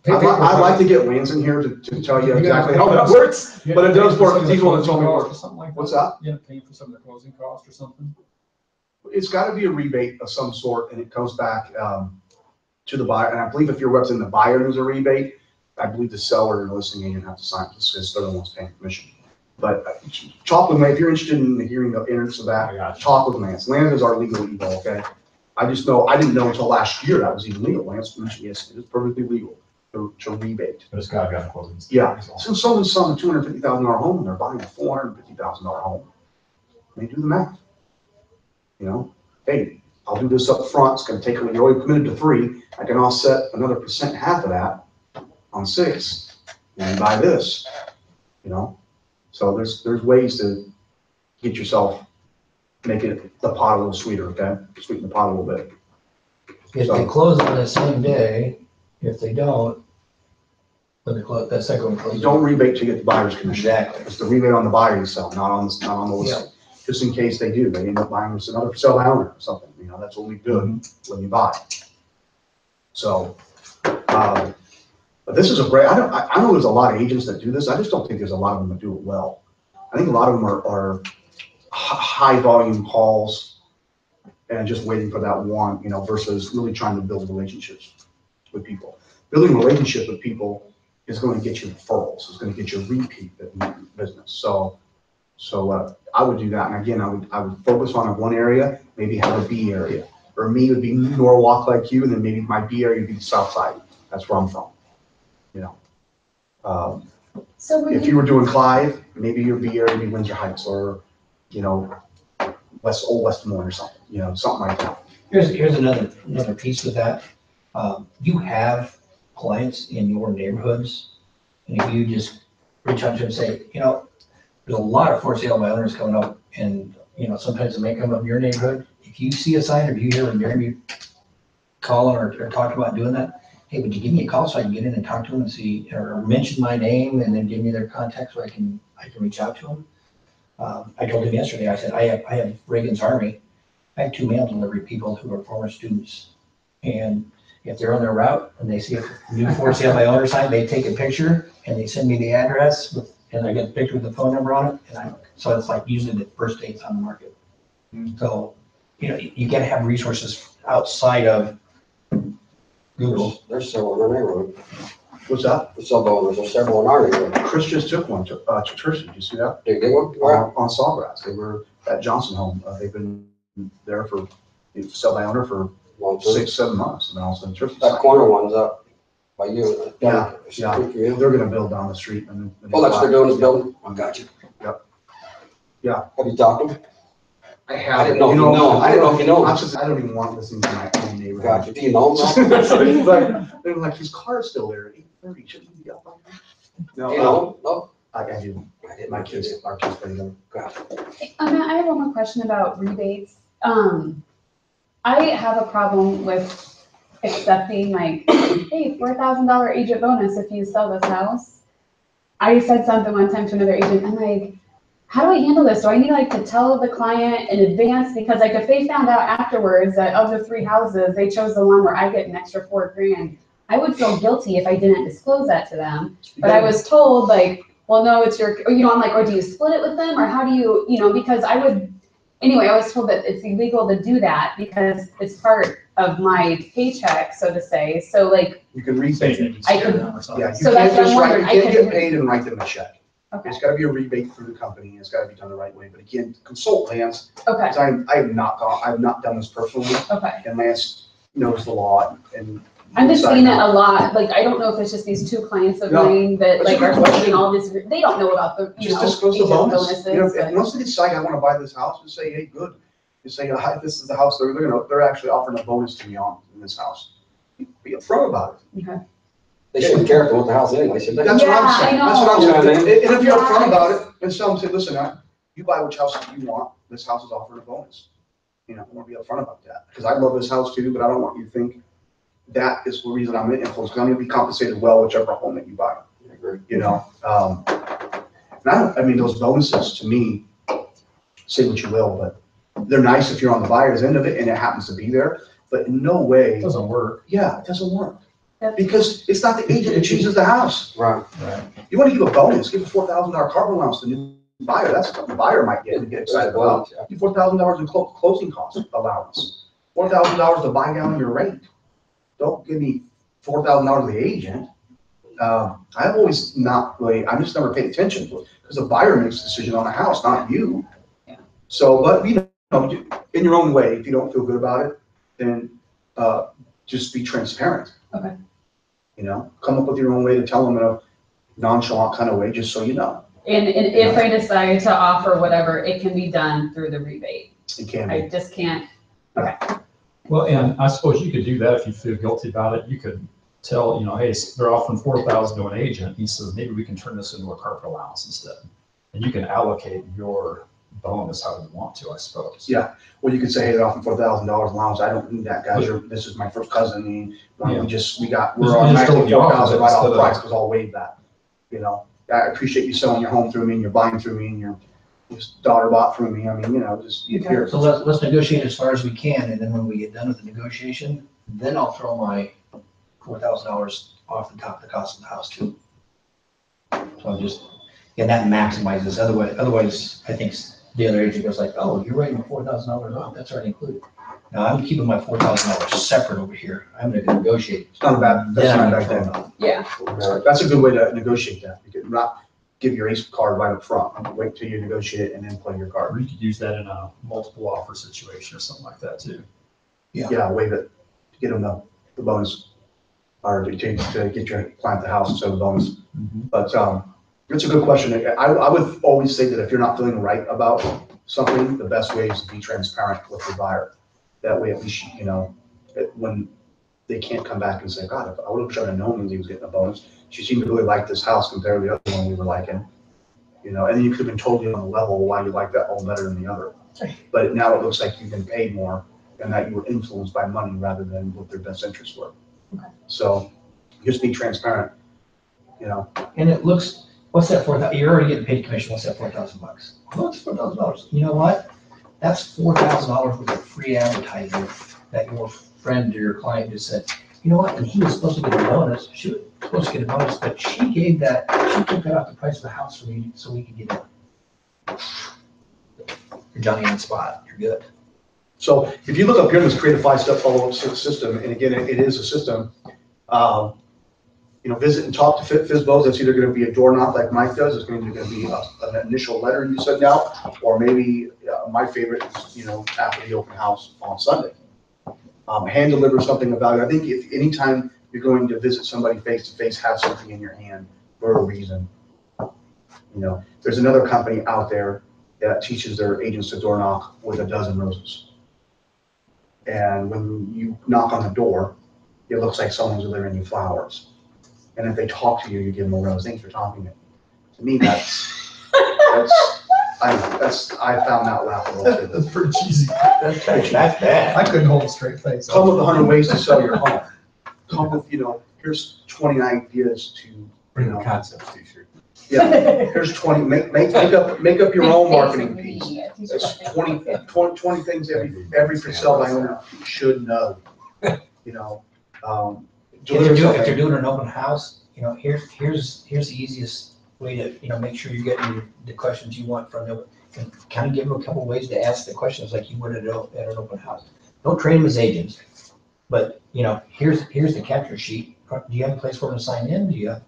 I'd like to get Lance in here to tell you exactly how that works, but it does work because he's the one that told me it works. What's that? You have to pay for some of the closing costs or something? It's got to be a rebate of some sort, and it comes back to the buyer. And I believe if you're representing the buyer, there's a rebate. I believe the seller and the listing agent have to sign this because they're the ones paying commission. But talk with me if you're interested in hearing the innards of that. Talk with Lance. Lance is our legal evil. Okay. I didn't know until last year that was even legal. Lance mentioned yes, it is perfectly legal to rebate. But it's got to be on closing. Yeah. So someone's selling a $250,000 home and they're buying a $450,000 home. They do the math. Hey, I'll do this up front. It's gonna take, you're already committed to 3. I can offset another %, half of that on 6, and buy this, you know? So there's ways to get yourself, make it the pot a little sweeter, okay? Sweeten the pot a little bit. If they close on the same day, if they don't, when they close, that second one closes. Don't rebate till you get the buyer's commission. Exactly. It's the rebate on the buyer you sell, not on the listing. Just in case they do, they end up buying this another for sale by owner or something, you know, that's only good when you buy. So, but this is a great, I know there's a lot of agents that do this, I just don't think there's a lot of them that do it well. I think a lot of them are high volume calls and just waiting for that one, you know, versus really trying to build relationships with people. Building a relationship with people is going to get you referrals, it's going to get you repeat business. So I would do that, and again, I would focus on one area, maybe have a B area, or me would be Norwalk like you, and then maybe my B area would be the South Side. That's where I'm from, you know. So If you were doing Clyde, maybe your B area would be Windsor Heights, or you know, Old West Des Moines or something, you know, something like that. Here's another piece with that. You have clients in your neighborhoods, and if you just reach out to them and say, you know, there's a lot of for sale by owners coming up, and you know, sometimes it may come up in your neighborhood. If you see a sign, or if you hear Jeremy calling or talking about doing that, hey, would you give me a call so I can get in and talk to them and see, or mention my name and then give me their contact so I can reach out to them. I told him yesterday, I said, I have Reagan's Army. I have 2 mail delivery people who are former students. And if they're on their route and they see a new for sale by owner sign, they take a picture and they send me the address and I get a picture with the phone number on it. And so it's like usually the first day it's on the market. So, you know, you gotta have resources outside of Google. There's several in our neighborhood. What's that? The sub owners, there's several in our neighborhood. Chris just took one to Tricia. Did you see that? They one? Where? On Sawgrass. They were at Johnson Home. They've been there for sell by owner for Long term. 6-7 months, and then all of a sudden Tricia. That corner one's up by you. Yeah. Yeah. They're gonna build down the street and. Oh, that's what they're doing is building? I got you. Yep. Yeah. Have you talked to them? I have. I didn't know if you know him. I didn't know if you know him. I don't even want to listen to my own neighbor. Got you. Do you know him? So they're like, his car's still there at 8:30. Shouldn't he be up by now? Do you know him? No? I do. I didn't. My kids, our kids play them. Got you. Matt, I have one more question about rebates. I have a problem with accepting like, hey, $4,000 agent bonus if you sell this house. I said something one time to another agent, I'm like, how do I handle this? Do I need like to tell the client in advance? Because like if they found out afterwards that of the 3 houses, they chose the one where I get an extra $4,000, I would feel guilty if I didn't disclose that to them. But I was told like, well, no, it's your, you know, I'm like, or do you split it with them? Or how do you, you know, because I would, anyway, I was told that it's illegal to do that because it's part of my paycheck, so to say. So like, You can rebate it. I could- Or something. Yeah, you So can't that's what just I'm write, wondering. you I can't could- get paid and write them a check. okay, It's gotta be a rebate through the company, and it's gotta be done the right way. But again, consult Lance, okay, 'cause I have not done this personally, okay. and Lance knows the law and. I'm just seeing it a lot. Like, I don't know if it's just these 2 clients of No, mine that that's like a are good question. taking all this, they don't know about the, you Just know, disclose the agent bonus. You know, bonuses. if once they decide I wanna buy this house, just say, hey, good. Just say, hi, this is the house, they're actually offering a bonus to me in this house. Be upfront about it. Okay. They shouldn't care if they want the house anyway, should they? That's what I'm Yeah, saying. I That's what I'm know. saying. And if you're Yeah, upfront about it, and tell them, say, listen, you buy which house you want, this house is offering a bonus. You know, I want to be upfront about that, because I love this house too, but I don't want you to think that is the reason I'm influenced, because I'm gonna be compensated well whichever home that you buy, I agree. you know? I mean, those bonuses, to me, say what you will, but they're nice if you're on the buyer's end of it and it happens to be there, but in no way, It doesn't work. yeah, it doesn't work. That's- Because it's not the agent that chooses the house. Right. You want to give a bonus, give a $4,000 car allowance to the new buyer. That's what the buyer might get and get excited about. Give $4,000 in closing cost allowance. $4,000 to buy down your rate. Don't give me $4,000 to the agent. I've always not really, I just never paid attention to it because the buyer makes the decision on the house, not you. Yeah. So, but you know, in your own way, if you don't feel good about it, then just be transparent. Okay. You know, come up with your own way to tell them in a nonchalant kind of way, just so you know. And if I decide to offer whatever, it can be done through the rebate. It can be. I just can't, okay. Well, and I suppose you could do that if you feel guilty about it. You could tell, hey, they're offering 4,000 to an agent. He says, maybe we can turn this into a carpet allowance instead. And you can allocate your bonus how you want to, I suppose. Yeah, well, you could say, hey, they're offering $4,000 allowance, I don't need that, guys, this is my first cousin, we're on Just $4,000 opposite right off instead of- price, because I'll waive that. I appreciate you selling your home through me, and you're buying through me, and your daughter bought through me, just, here. So let's negotiate as far as we can, and then when we get done with the negotiation, then I'll throw my $4,000 off the top of the cost of the house too. So that maximizes, otherwise, I think the other agent goes like, oh, you're writing $4,000 off, that's already included. Now, I'm keeping my $4,000 separate over here, I'm gonna negotiate. It's not a bad, that's Then I'm not a gonna bad throw thing. it off. Yeah, That's a good way to negotiate that. You could not give your ace card right up front. Wait till you negotiate and then play your Or card. you could use that in a multiple offer situation or something like that too. Yeah, waive it to get them the bonus, or to get your client the house instead of the bonus. But it's a good question. I would always say that if you're not feeling right about something, the best way is to be transparent with your buyer. That way, at least when they can't come back and say, God, I would have known he was getting a bonus. She seemed to really like this house compared to the other one we were liking. And then you could have been totally on the level why you like that one better than the other. But now it looks like you've been paid more and that you were influenced by money rather than what their best interests were. Okay. So just be transparent, And it looks, what's that $4,000? You're already getting paid commission. What's that $4,000? Well, it's $4,000. You know what? That's $4,000 worth of free advertising that your friend or your client just said, you know what? And he was supposed to get a bonus. She was supposed to get a bonus, but she took that off the price of the house for me so we could get it. You're Johnny on the spot. You're good. So if you look up here in this create a 5-step follow-up system, and again, it is a system, visit and talk to FSBOs. That's either going to be a door knock like Mike does. It's going to be an initial letter you send out, or maybe my favorite is, after the open house on Sunday. Hand deliver something of value. I think if anytime you're going to visit somebody face to face, have something in your hand for a reason. There's another company out there that teaches their agents to door knock with a dozen roses. And when you knock on the door, it looks like someone's delivering you flowers. And if they talk to you, you give them a rose. Thanks for talking to me. To me, I found that laughable. That's pretty cheesy. That's bad. I couldn't hold a straight face. Come with 100 ways to sell your home. Come with, here's 20 ideas to, Bring the concepts t-shirt. yeah, here's 20, make up your own marketing piece. It's 20 things every for sale by owner should know. If they're doing an open house, here's the easiest way to, make sure you're getting the questions you want from them. And kind of give them a couple ways to ask the questions like you would at an open house. Don't train them as agents, but, here's the capture sheet. Do you have a place for them to sign in? Do you have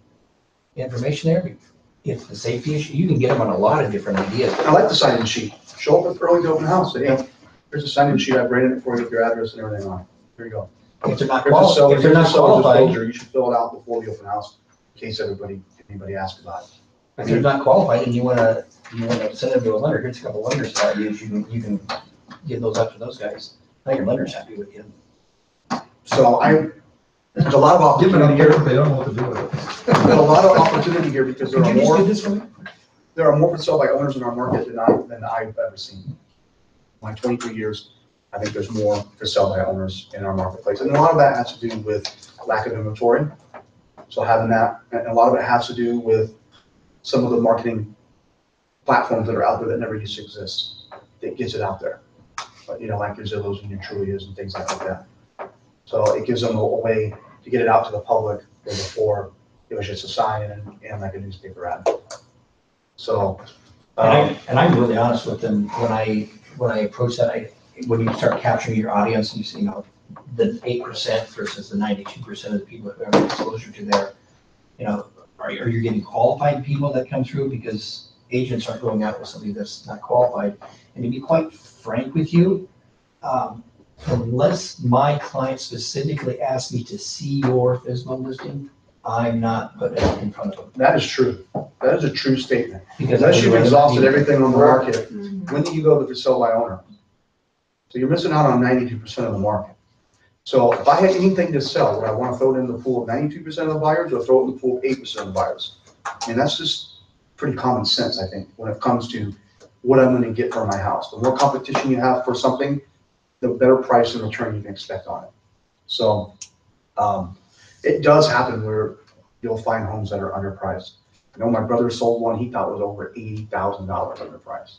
information there? If the safety issue, you can get them on a lot of different ideas. I like the sign-in sheet. Show up early to open house. Say, hey, here's a sign-in sheet. I've rated it for you with your address and everything on it. Here you go. If they're not Here's the seller's qualified, disclosure. You should fill it out before the open house in case anybody asks about it. if they're not qualified and you wanna send them to a lender, here's a couple lenders that you can give those up to those guys. I think your lender's happy with you. So there's a lot of Give them opportunity a here. gift, they don't know what to do with it. There's a lot of opportunity here because Could you just do this for me? there are more for sale by owners in our market than I've ever seen. My 23 years, I think there's more for sale by owners in our marketplace. And a lot of that has to do with lack of inventory. So having that, and a lot of it has to do with some of the marketing platforms that are out there that never used to exist. That gets it out there. But like your Zillows and your Trulias and things like that. So it gives them a way to get it out to the public where before it was just a sign and like a newspaper ad. So. And I'm really honest with them when I approach that. When you start capturing your audience, you see, the 8% versus the 92% of the people who have exposure to there, are you getting qualified people that come through because agents aren't going out with somebody that's not qualified? And to be quite frank with you, unless my client specifically asks me to see your FSBO listing, I'm not putting it in front of them. That is true. That is a true statement. Because Unless you've exhausted everything on the market, Mhm. when do you go to for sale by owner? So you're missing out on 92% of the market. So if I had anything to sell, would I want to throw it in the pool of 92% of the buyers or throw it in the pool of 8% of the buyers? And that's just pretty common sense, I think, when it comes to what I'm gonna get for my house. The more competition you have for something, the better price and return you can expect on it. So it does happen where you'll find homes that are underpriced. I know my brother sold one he thought was over $80,000 underpriced.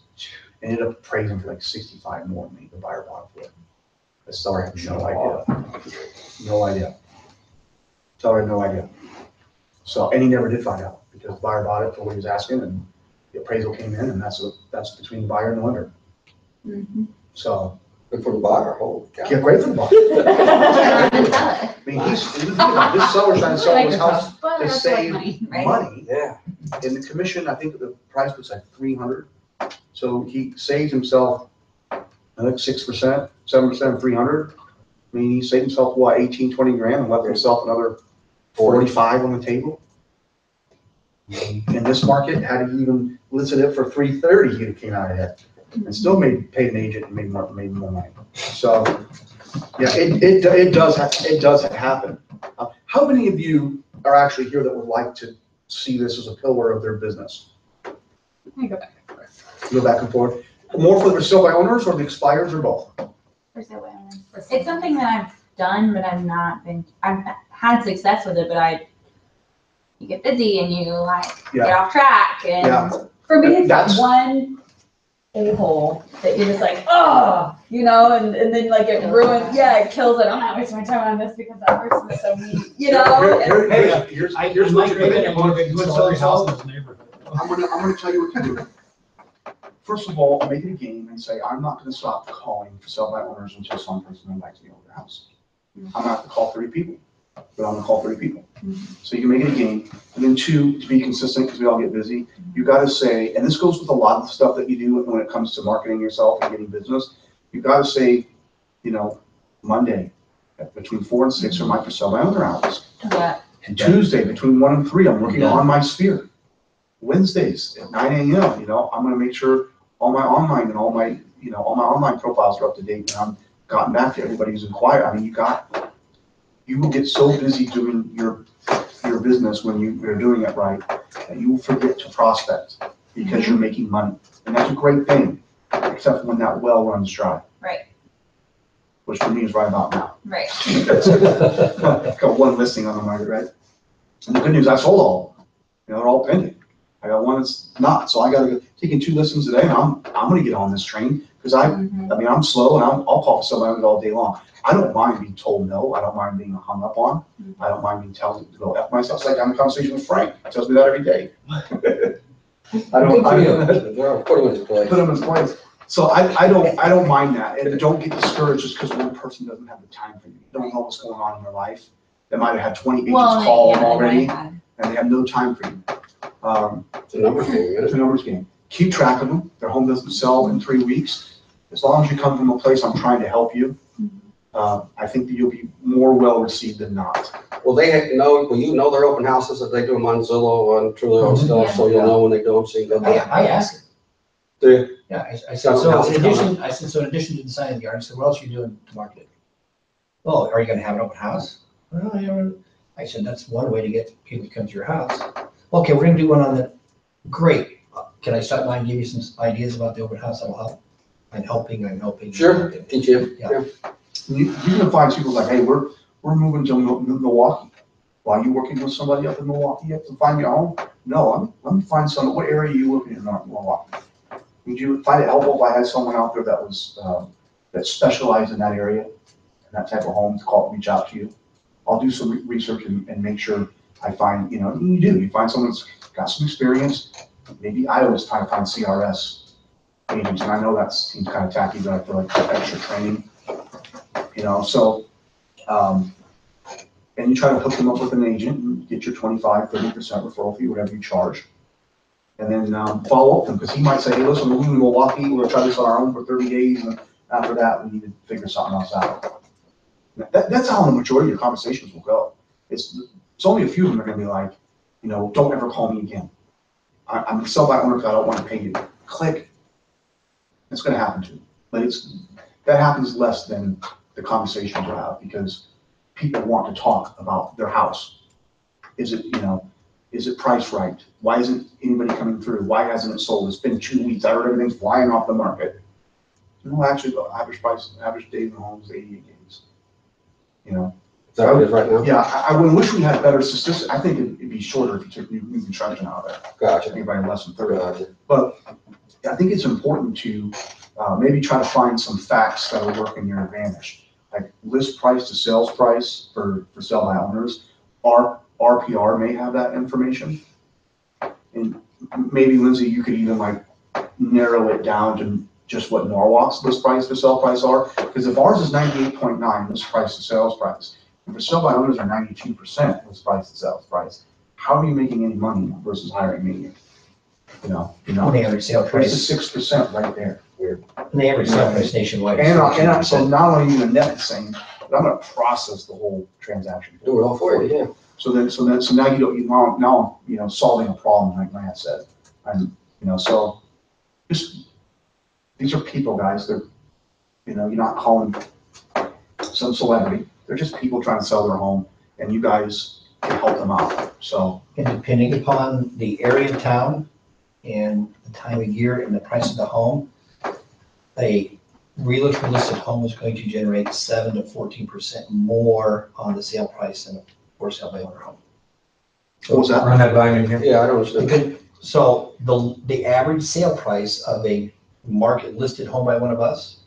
Ended up appraising for like 65 more than the buyer bought it for. The seller had no idea. No idea. Seller had no idea. So, and he never did find out because the buyer bought it for what he was asking and the appraisal came in and that's between the buyer and the lender. So. Good for the buyer, holy cow. Yeah, great for the buyer. I mean, this seller's trying to sell his house to save money. Yeah. In the commission, I think the price was like 300. So he saves himself, I think 6%, 7%, 300. I mean, he saved himself, what, 18, 20 grand and left himself another 45 on the table. In this market, had he even listed it for 330, he'd have came out ahead and still paid an agent and made more money. So, yeah, it does happen. How many of you are actually here that would like to see this as a pillar of their business? Let me go back. Go back and forth. More for the sale by owners or the expireds or both? For sale by owners. It's something that I've done, but I've had success with it, but you get busy and you get off track. And for me, it's one a-hole that you're just like, oh, and then it ruins, it kills it. I'm not wasting my time on this because that person is so mean, Here's what you're You would sell your house in this neighborhood. I'm gonna tell you what to do. First of all, make it a game and say, I'm not gonna stop calling for sell by owners until some person invites me over their house. I'm gonna have to call 30 people, but I'm gonna call 30 people. So you can make it a game. And then 2, to be consistent, because we all get busy, you gotta say, and this goes with a lot of the stuff that you do when it comes to marketing yourself and getting business, you gotta say, Monday, between 4 and 6 are my for sale by owner hours. Yeah. And Tuesday, between 1 and 3, I'm working on my sphere. Wednesdays at 9 a.m., I'm gonna make sure all my online and all my online profiles are up to date and I'm gotten back to everybody who's inquired. I mean, you will get so busy doing your business when you're doing it right that you will forget to prospect because you're making money. And that's a great thing, except when that well runs dry. Right. Which for me is right about now. Right. I've got one listing on the market, right? And the good news, I sold all of them. They're all pending. I got one that's not, so I got to go taking 2 listings a day. And I'm going to get on this train because I'm slow and I'll call somebody all day long. I don't mind being told no. I don't mind being hung up on. I don't mind being told to go F myself. It's like I'm in a conversation with Frank. He tells me that every day. I don't put them into place. Put them in place. So I don't mind that. And don't get discouraged just because one person doesn't have the time for you. You don't know what's going on in their life. They might have had 20 agents call them already and they have no time for you. It's a numbers game. It's a numbers game. Keep track of them. Their home doesn't sell in 3 weeks. As long as you come from a place I'm trying to help you, I think that you'll be more well received than not. Well, you know their open houses that they do them on Zillow and Trullo and stuff, so you'll know when they do them. So you go. I asked him. Do you? Yeah, I said, so in addition to designing the yard, I said, what else are you doing to market it? Well, are you gonna have an open house? Well, I said, that's one way to get people to come to your house. Okay, we're gonna do one on the, great. Can I start by and give you some ideas about the open house that'll help? I'm helping. Sure, teach you. Yeah. You can find people like, hey, we're moving to Milwaukee. Why are you working with somebody up in Milwaukee? You have to find your own? No, let me find someone. What area are you looking in Milwaukee? Would you find it helpful if I had someone out there that was that specialized in that area and that type of home to reach out to you? I'll do some research and make sure I find, you find someone that's got some experience. Maybe I always try to find CRS agents, and I know that seems kind of tacky, but I feel like extra training, so, and you try to hook them up with an agent and get your 25, 30% referral fee, whatever you charge. And then follow up with them, because he might say, hey, listen, we're moving to Milwaukee, we're gonna try this on our own for 30 days, and after that, we need to figure something else out. That's how the majority of your conversations will go. It's only a few of them are gonna be like, don't ever call me again. I'm a sell by owner because I don't want to pay you. Click. It's gonna happen to you. But that happens less than the conversations you have, because people want to talk about their house. Is it, is it priced right? Why isn't anybody coming through? Why hasn't it sold? It's been 2 weeks. I heard everything's flying off the market. No, actually, the average price, average days in the home is 88 days. Is that what it is right now? Yeah, I would wish we had better statistics. I think it'd be shorter if you took new construction out of there. I Gotcha. think by less than 30. Gotcha. But I think it's important to maybe try to find some facts that will work in your advantage. Like list price to sales price for sell by owners. RPR may have that information. And maybe Lindsay, you could even like narrow it down to just what Norwalk's list price to sell price are. Because if ours is 98.9 list price to sales price, and for sell by owners are 92% list price to sales price, how are you making any money versus hiring me? The average sale There's price, a 6% right there. the average sale price nationwide. And so not only are you gonna net the same, but I'm gonna process the whole transaction. Do it all for you, yeah. So now you don't, now I'm, solving a problem, like Matt said. And, so just, these are people, guys. They're, you're not calling some celebrity. They're just people trying to sell their home, and you guys can help them out. So. And depending upon the area of town and the time of year and the price of the home, a realtor listed home is going to generate 7 to 14% more on the sale price than a for sale by owner home. What was that? Run that by me again. Yeah, I don't understand. So the average sale price of a market listed home by one of us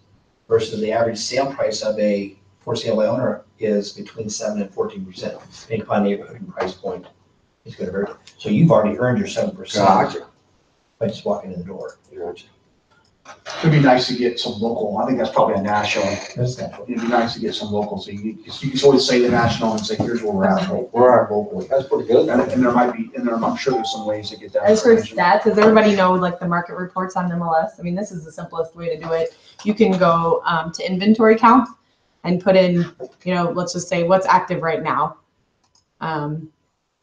versus the average sale price of a for sale by owner is between 7 and 14%, depending upon neighborhood and price point. It's going to vary. So you've already earned your 7% Gotcha. by just walking in the door. Gotcha. It'd be nice to get some local. I think that's probably a national. That's natural. It'd be nice to get some local. So you can always say the national and say, here's where we're at. We're at locally. That's pretty good. And there might be, I'm sure there's some ways to get that. As for information. stats, does everybody know like the market reports on MLS? I mean, this is the simplest way to do it. You can go to inventory count and put in, let's just say what's active right now. And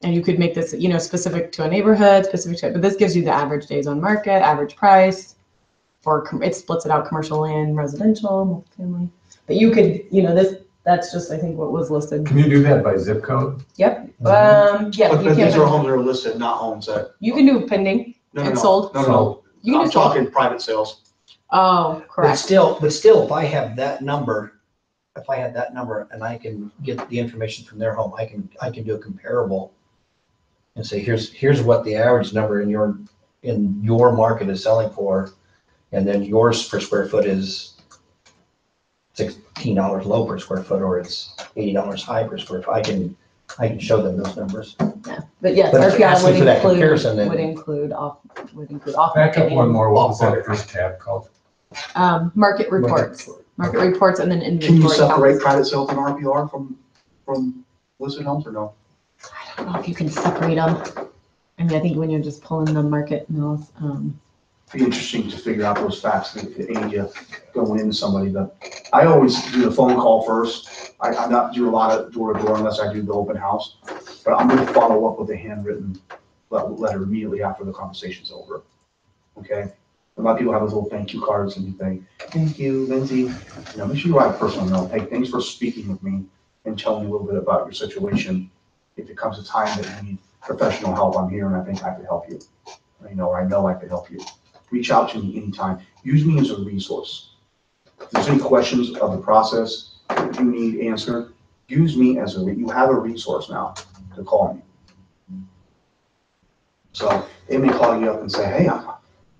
you could make this, specific to a neighborhood, but this gives you the average days on market, average price. It splits it out commercial and residential, multifamily. But you could, that's just, I think, what was listed. Can you do that by zip code? Yep. But You these are can. homes that are listed, not homes that. You can do pending and sold. No. You can I'm do sold. talking private sales. Oh, But correct. still, if I have that number, and I can get the information from their home, I can do a comparable and say, here's what the average number in your market is selling for. And then yours per square foot is $16 low per square foot, or it's $80 high per square foot. I can show them those numbers. Yeah. But yes, But if you're RPI asking for that comparison, then- would include off. Back up one more. What was that first tab called? Market reports, and then Can you inventory separate counts. private sales and RPR from listed homes or no? I don't know if you can separate them. I mean, I think when you're just pulling the market mills, Be interesting to figure out those facts that aid you going into somebody, but I always do the phone call first. I'm not do a lot of door to door unless I do the open house, but I'm gonna follow up with a handwritten letter immediately after the conversation's over. Okay? A lot of people have those little thank you cards and you think, thank you, Lindsay. Make sure you write a personal note. Hey, thanks for speaking with me and telling me a little bit about your situation. If it comes a time that you need professional help, I'm here and I think I can help you. I know I can help you. Reach out to me anytime. Use me as a resource. If there's any questions of the process that you need answered, use me as you have a resource now to call me. So they may call you up and say, hey,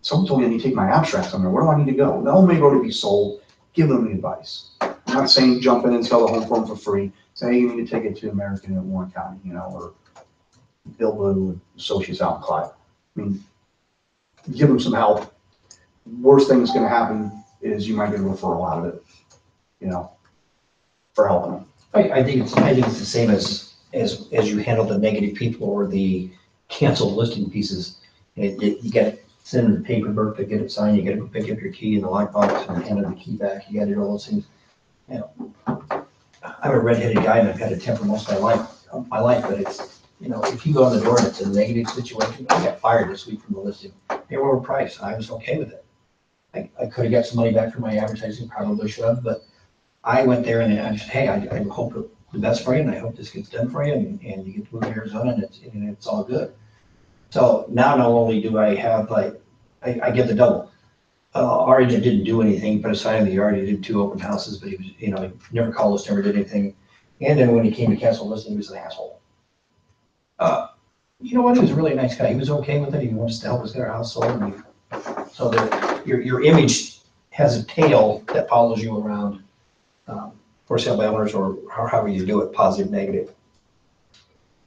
someone told me I need to take my abstract somewhere. Where do I need to go? The home may go to be sold. Give them the advice. I'm not saying jump in and sell the home for them for free. Say, hey, you need to take it to American in Warren County, or Bill Blue and Associates out in Clyde. I mean, give them some help. Worst thing that's going to happen is you might get a referral out of it, for helping them. I think it's the same as you handle the negative people or the canceled listing pieces. You got to send them the paperwork to get it signed. You got to go pick up your key in the lockbox and hand them the key back. You got to do all those things. I'm a redheaded guy and I've had a temper most of my life, but it's, if you go in the door and it's a negative situation, I got fired this week from the listing. They were overpriced. I was okay with it. I could have got some money back for my advertising, probably should have, but I went there and I said, hey, I hope the best for you, and I hope this gets done for you, and you get to move to Arizona, and it's all good. So now not only do I have like, I get the double. Our agent didn't do anything, he put a sign in the yard, he did 2 open houses, but he was, he never called us, never did anything. And then when he came to cancel listing, he was an asshole. You know what, he was a really nice guy, he was okay with it, he wants to help us get our house sold. So that your image has a tail that follows you around, for sale by owners, or however you do it, positive, negative.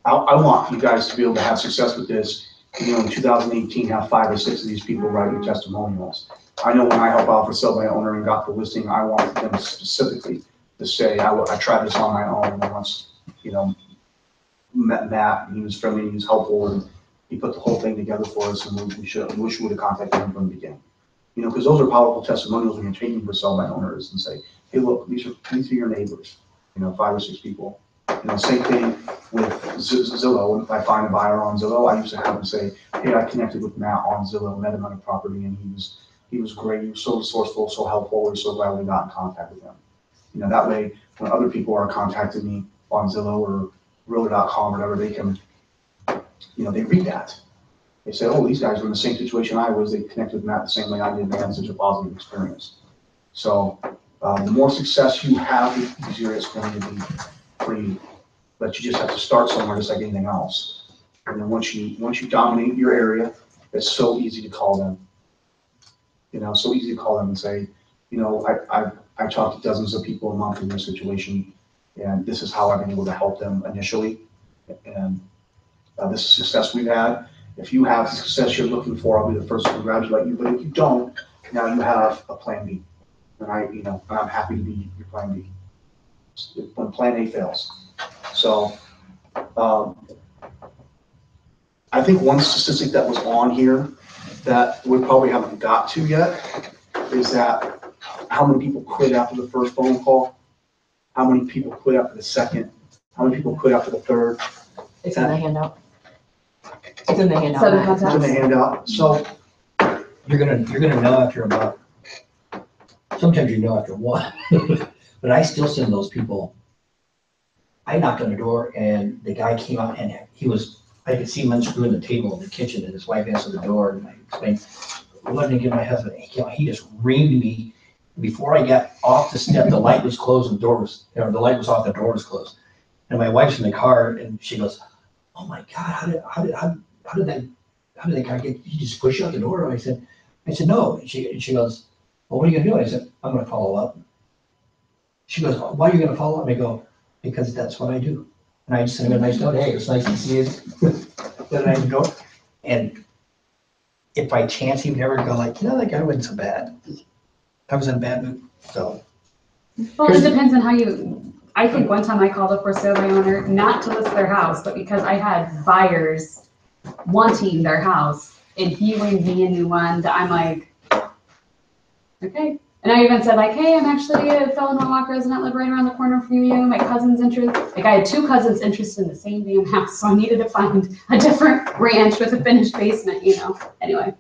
I want you guys to be able to have success with this. In 2018, have 5 or 6 of these people writing testimonials. I know when I help out for sale by owner and got the listing, I want them specifically to say, I tried this on my own, and once, met Matt, and he was friendly, he was helpful, and he put the whole thing together for us, and we wish we would have contacted him from the beginning. Because those are powerful testimonials when you're taking for sale by owners and say, hey, look, these are your neighbors, 5 or 6 people. Same thing with Zillow. If I find a buyer on Zillow, I used to have them say, hey, I connected with Matt on Zillow, met him on a property, and he was great, he was so resourceful, so helpful, we're so glad we got in contact with him. That way, when other people are contacting me on Zillow or Realtor.com or whatever, they can, they read that. They say, oh, these guys are in the same situation I was, they connected with Matt the same way I did, they had such a positive experience. So the more success you have, the easier it's going to be for you. But you just have to start somewhere, just like anything else. And then once you dominate your area, it's so easy to call them. So easy to call them and say, I talk to dozens of people a month in this situation, and this is how I've been able to help them initially. And this is success we've had. If you have the success you're looking for, I'll be the first to congratulate you. But if you don't, now you have a plan B. And I'm happy to be your plan B when plan A fails. So I think one statistic that was on here that we probably haven't got to yet is that how many people quit after the first phone call, how many people quit after the second, how many people quit after the third. It's in the handout. It's in the handout. So It's in the handout. So You're gonna know after about, sometimes you know after 1, but I still send those people. I knocked on the door and the guy came out and I could see him unscrewing the table in the kitchen, and his wife answered the door, and I explained, let me get my husband. He just ringed me. Before I got off the step, the light was closed and the light was off, the door was closed. And my wife's in the car and she goes, oh my God, how did that guy get, he just push you out the door? I said, no. And she goes, well, what are you gonna do? I said, I'm gonna follow up. She goes, why are you gonna follow up? And I go, because that's what I do. And I just sent him a nice note, hey, it's nice to see you. Then I go, and if by chance he would ever go like, that guy wasn't so bad. I was in a bad mood, so. Well, it depends on how I think one time I called a for sale by owner, not to list their house, but because I had buyers wanting their house, and he ringed me a new one that I'm like, okay. And I even said like, hey, I'm actually a fellow Norwalk resident, live right around the corner from you. My cousin's interested. Like I had 2 cousins interested in the same damn house, so I needed to find a different ranch with a finished basement, Anyway,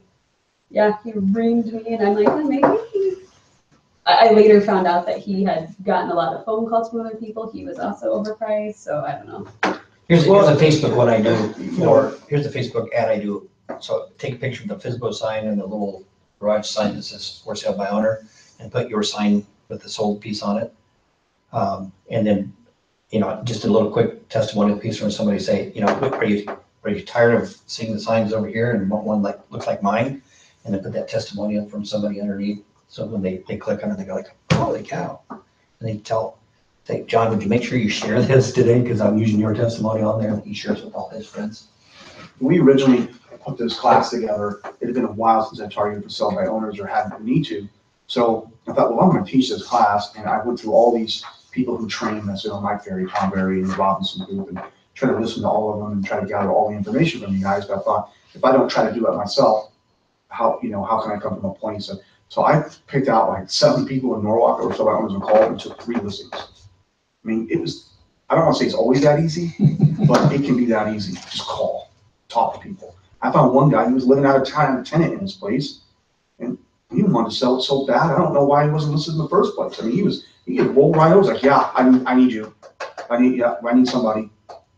yeah, he ringed me, and I'm like, oh, maybe. I later found out that he had gotten a lot of phone calls from other people. He was also overpriced, so I don't know. Here's a Facebook what I do, or here's the Facebook ad I do. So take a picture of the FSBO sign and the little garage sign that says for sale by owner, and put your sign with the sold piece on it. And then, just a little quick testimonial piece from somebody say, are you tired of seeing the signs over here and want one looks like mine? And then put that testimonial from somebody underneath. So when they click on it, they go like, holy cow. And they say, John, would you make sure you share this today? Because I'm using your testimony on there, and he shares with all his friends. we originally put this class together, it had been a while since I targeted for sale by owners or had the need to. So I thought, well, I'm going to teach this class. And I went through all these people who train us, Mike Ferry, Tom Berry, and the Robinson group, and try to listen to all of them and try to gather all the information from you guys. But I thought, if I don't try to do it myself, how can I come from a point? So I picked out like 7 people in Norwalk that were sale by owners and called and took 3 listings. I mean, I don't want to say it's always that easy, but it can be that easy. Just call, talk to people. I found one guy who was living out of town, a tenant in his place, and he wanted to sell it so bad. I don't know why he wasn't listed in the first place. I mean, he was he get rolled right over. He's like, yeah, I need you. I need somebody.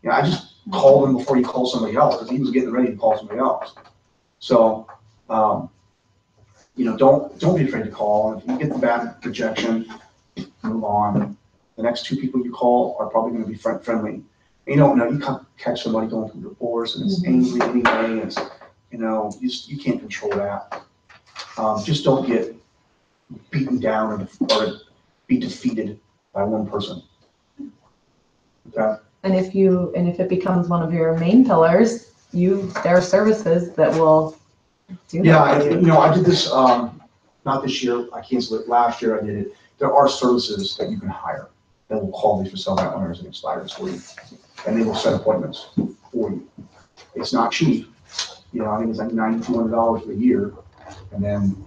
Yeah, I just called him before you call somebody else because he was getting ready to call somebody else. So, don't be afraid to call. If you get the bad projection, move on. The next 2 people you call are probably going to be friendly. You don't know, you catch somebody going through divorce and it's angry anyway. It's, you can't control that. Just don't get beaten down or be defeated by one person. Okay. And if it becomes one of your main pillars, there are services that will do that. Yeah, I did this, not this year, I canceled it, last year I did it. There are services that you can hire that will call these for sale by owners and expireds for you. And they will set appointments for you. It's not cheap. I think it's like $9,200 for a year. And then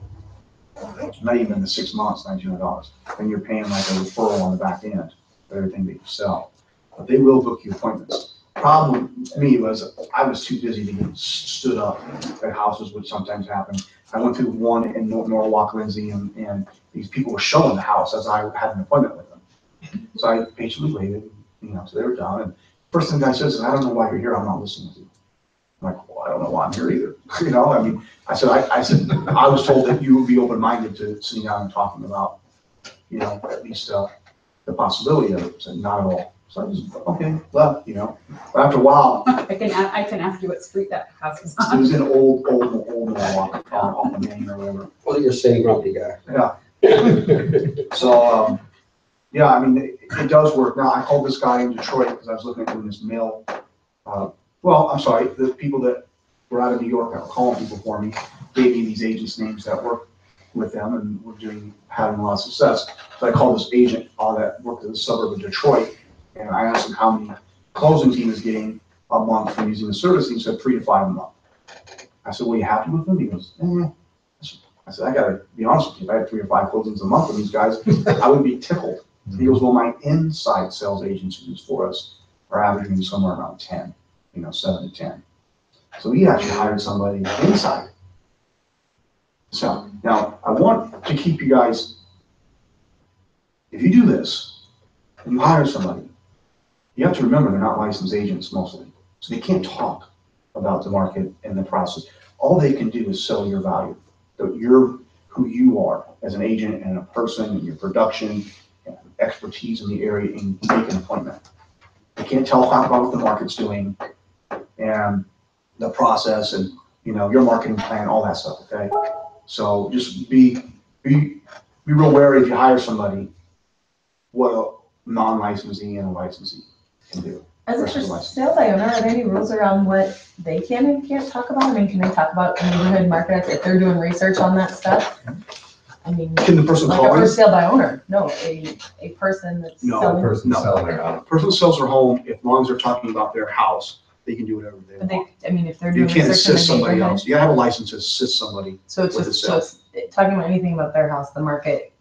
not even in the 6 months, $9,200. Then you're paying like a referral on the back end for everything that you sell. But they will book you appointments. Problem with me was I was too busy to get stood up at houses, which sometimes happen. I went through one in Norwalk, Lindsay, and these people were showing the house as I had an appointment with them. So I patiently waited, so they were done. And first thing the guy says is, I don't know why you're here. I'm not listening to you. I'm like, well, I don't know why I'm here either. I said, I was told that you would be open-minded to sitting down and talking about, at least the possibility of it. I said, not at all. So I just, okay, left, But after a while. I can ask you what street that house is on. It was in old Milwaukee, off the main or whatever. Well, you're saying grumpy guy. Yeah. So, it does work. Now, I called this guy in Detroit because I was looking at doing this mail. The people that were out of New York that were calling people for me gave me these agents' names that work with them and were having a lot of success. So I called this agent that worked in the suburb of Detroit, and I asked him how many closings he was getting a month from using the service. And he said 3 to 5 a month. I said, well, you happy with them? He goes, I said, I gotta be honest with you, if I had 3 or 5 closings a month with these guys, I would be tickled. He goes, well, my inside sales agents who do for us are averaging somewhere around 10, 7 to 10. So he actually hired somebody inside. So now I want to keep you guys, if you do this and you hire somebody, you have to remember they're not licensed agents mostly. So they can't talk about the market and the process. All they can do is sell your value. So you're who you are as an agent and a person and your production and expertise in the area and make an appointment. They can't talk about what the market's doing and the process and your marketing plan, all that stuff, okay? So just be real wary if you hire somebody what a non-licensee and a licensee can do. As a sale by owner, are there any rules around what they can and can't talk about? Can they talk about neighborhood market if they're doing research on that stuff? Can the person like call a in? first sale by owner? No, a person that's selling. Selling their house. A person sells their home, as long as they're talking about their house, they can do whatever they want. If they're You doing can't research in assist the somebody neighborhood. else. You gotta have a license to assist somebody. So it's with just, the so sale. it's talking about anything about their house, the market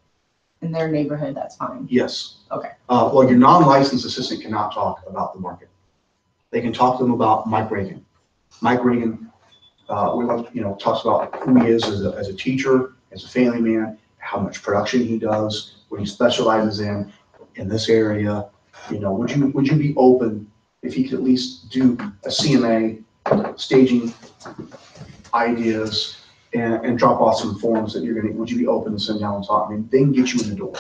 in their neighborhood, that's fine. Yes. Okay. Well, your non-licensed assistant cannot talk about the market. They can talk to them about Mike Reagan. Mike Reagan, talks about who he is as a teacher, as a family man, how much production he does, what he specializes in this area. Would you be open if he could at least do a CMA, staging ideas, and drop off some forms that would you be open to send down and talk? They can get you in the door,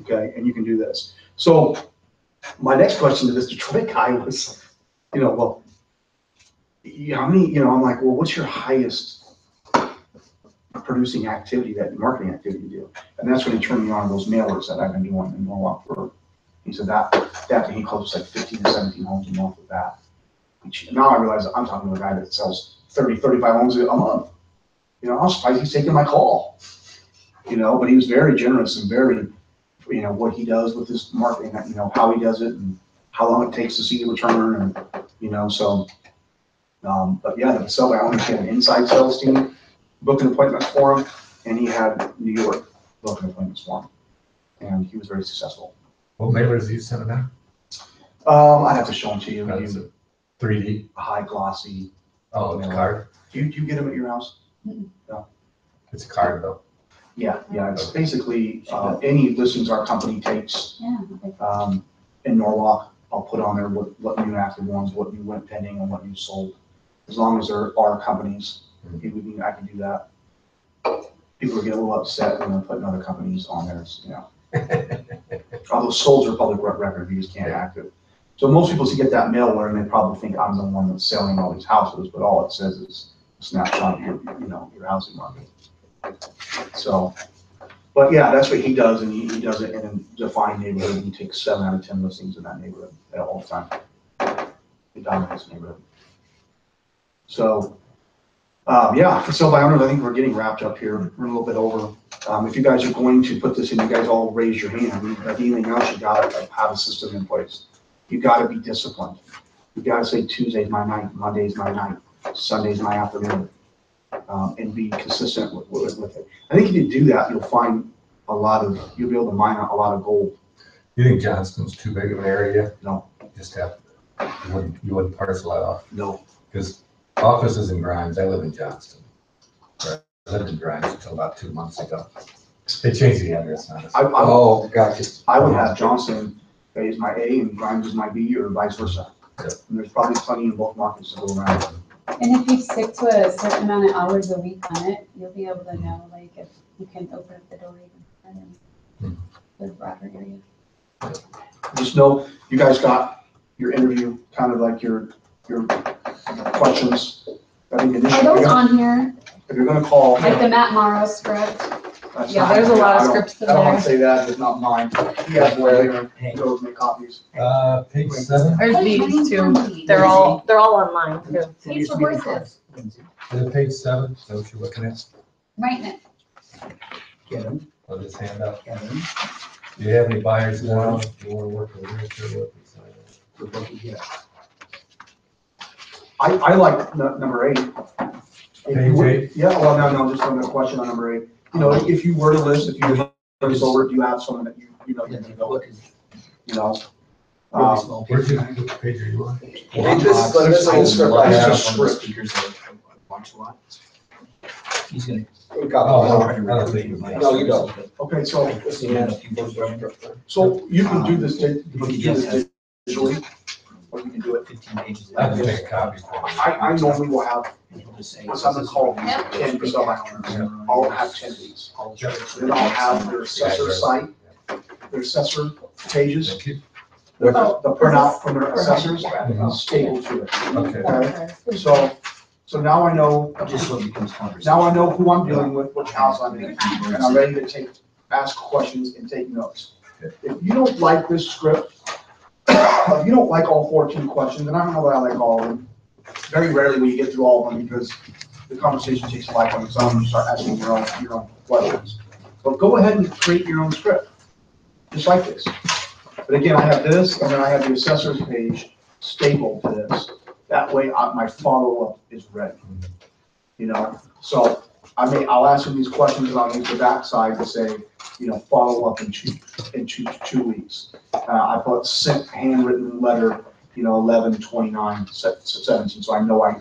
okay? And you can do this. So my next question to this Detroit guy was, how many, I'm like, well, what's your highest producing activity, that marketing activity you do? And that's when he turned me on those mailers that I've been doing in Norwalk for. He said that he closes like 15 to 17 homes a month with that. Now I realize I'm talking to a guy that sells 30, 35 homes a month. I'm surprised he's taking my call. But he was very generous and very, what he does with his marketing, how he does it and how long it takes to see the return and, but yeah, the sell by owner had an inside sales team booking appointments for him, and he had New York booking appointments for him, and he was very successful. What mailers do you send them I'd have to show them to you. Is it 3D? High glossy. Oh, it's a card? Do you get them at your house? It's a card though. Yeah, it's basically, any listings our company takes, Yeah. in Norwalk, I'll put on there what new active ones, what new went pending, and what new sold. As long as they're our companies, I can do that. People are getting a little upset when they're putting other companies on theirs, you know. Although solds are public record, you just can't active. So most people get that mail and they probably think I'm the one that's selling all these houses, but all it says is a snapshot of your housing market. So, but yeah, that's what he does, and he does it in a defined neighborhood. He takes 7 out of 10 listings in that neighborhood at all time. He dominates the neighborhood. So, yeah, for sale by owners, I think we're getting wrapped up here. We're a little bit over. If you guys are going to put this in, you guys all raise your hand. Like anything else, you gotta have a system in place. You gotta be disciplined. You gotta say Tuesday's my night, Monday's my night, Sunday's my afternoon, and be consistent with it. I think if you do that, you'll find you'll be able to mine a lot of gold. You think Johnston's too big of an area? No. Just you wouldn't parcel that off? No. Because offices in Grimes, I live in Johnston. I lived in Grimes until about 2 months ago. They changed the address now. Gotcha. I would have Johnston is my A and Grimes is my B, or vice versa. Yep. And there's probably plenty in both markets to go around. And if you stick to a certain amount of hours a week on it, you'll be able to know, like, if you can open up the door even in the broader area. Just know you guys got your interview, kind of like your questions. I think Are initially, those on here? if you're gonna call. Like the Matt Mauro script? that's Yeah, not- there's a lot of I don't- scripts in I don't wanna there. say that, it's not mine. He has one there, he goes make copies. Page 7. There's these too. They're all online too. These for horses. Is it page 7? Is that what you're looking at? Right now. Get them, Or this handout? get them, Do you have any buyers now? Do you want to work with realtor with? for what you get. I like number 8. If you Page would- 8? Yeah, well, no, just on the question on number 8. You know, if you were to list, if you were to over, do you have someone that you know you're gonna go with, you know? Really small Where's picture. what page are you on? This is a script. I It's have just one of the script. speakers that watch a lot. He's gonna. We've got Oh, one. no, I don't think you might. No, you don't. Okay, so, This is Yeah, the- if you go to- so you can do this, But he just has digitally, or you can do it. 15 pages. I can make a copy for you. I normally will have, And he'll just say, once I'm called, 10 for sale by owner. I'll have 10 of these. Then I'll have their assessor site, their assessor pages, Thank you. the printout from their assessors, stapled to it. Okay. Okay, so now I know, Just so it becomes conversation. now I know who I'm dealing with, which house I'm in, and I'm ready to ask questions and take notes. If you don't like this script, if you don't like all 14 questions, and I don't know that I like all of them, very rarely will you get through all of them because the conversation takes a life on its own, you start asking your own questions. But go ahead and create your own script, just like this. But again, I have this, and then I have the assessor's page stapled to this. That way, my follow-up is ready. You know, so I'll ask them these questions, and I'll use the backside to say, you know, follow up in two weeks. I put sent handwritten letter, you know, 11/29/17, so I know I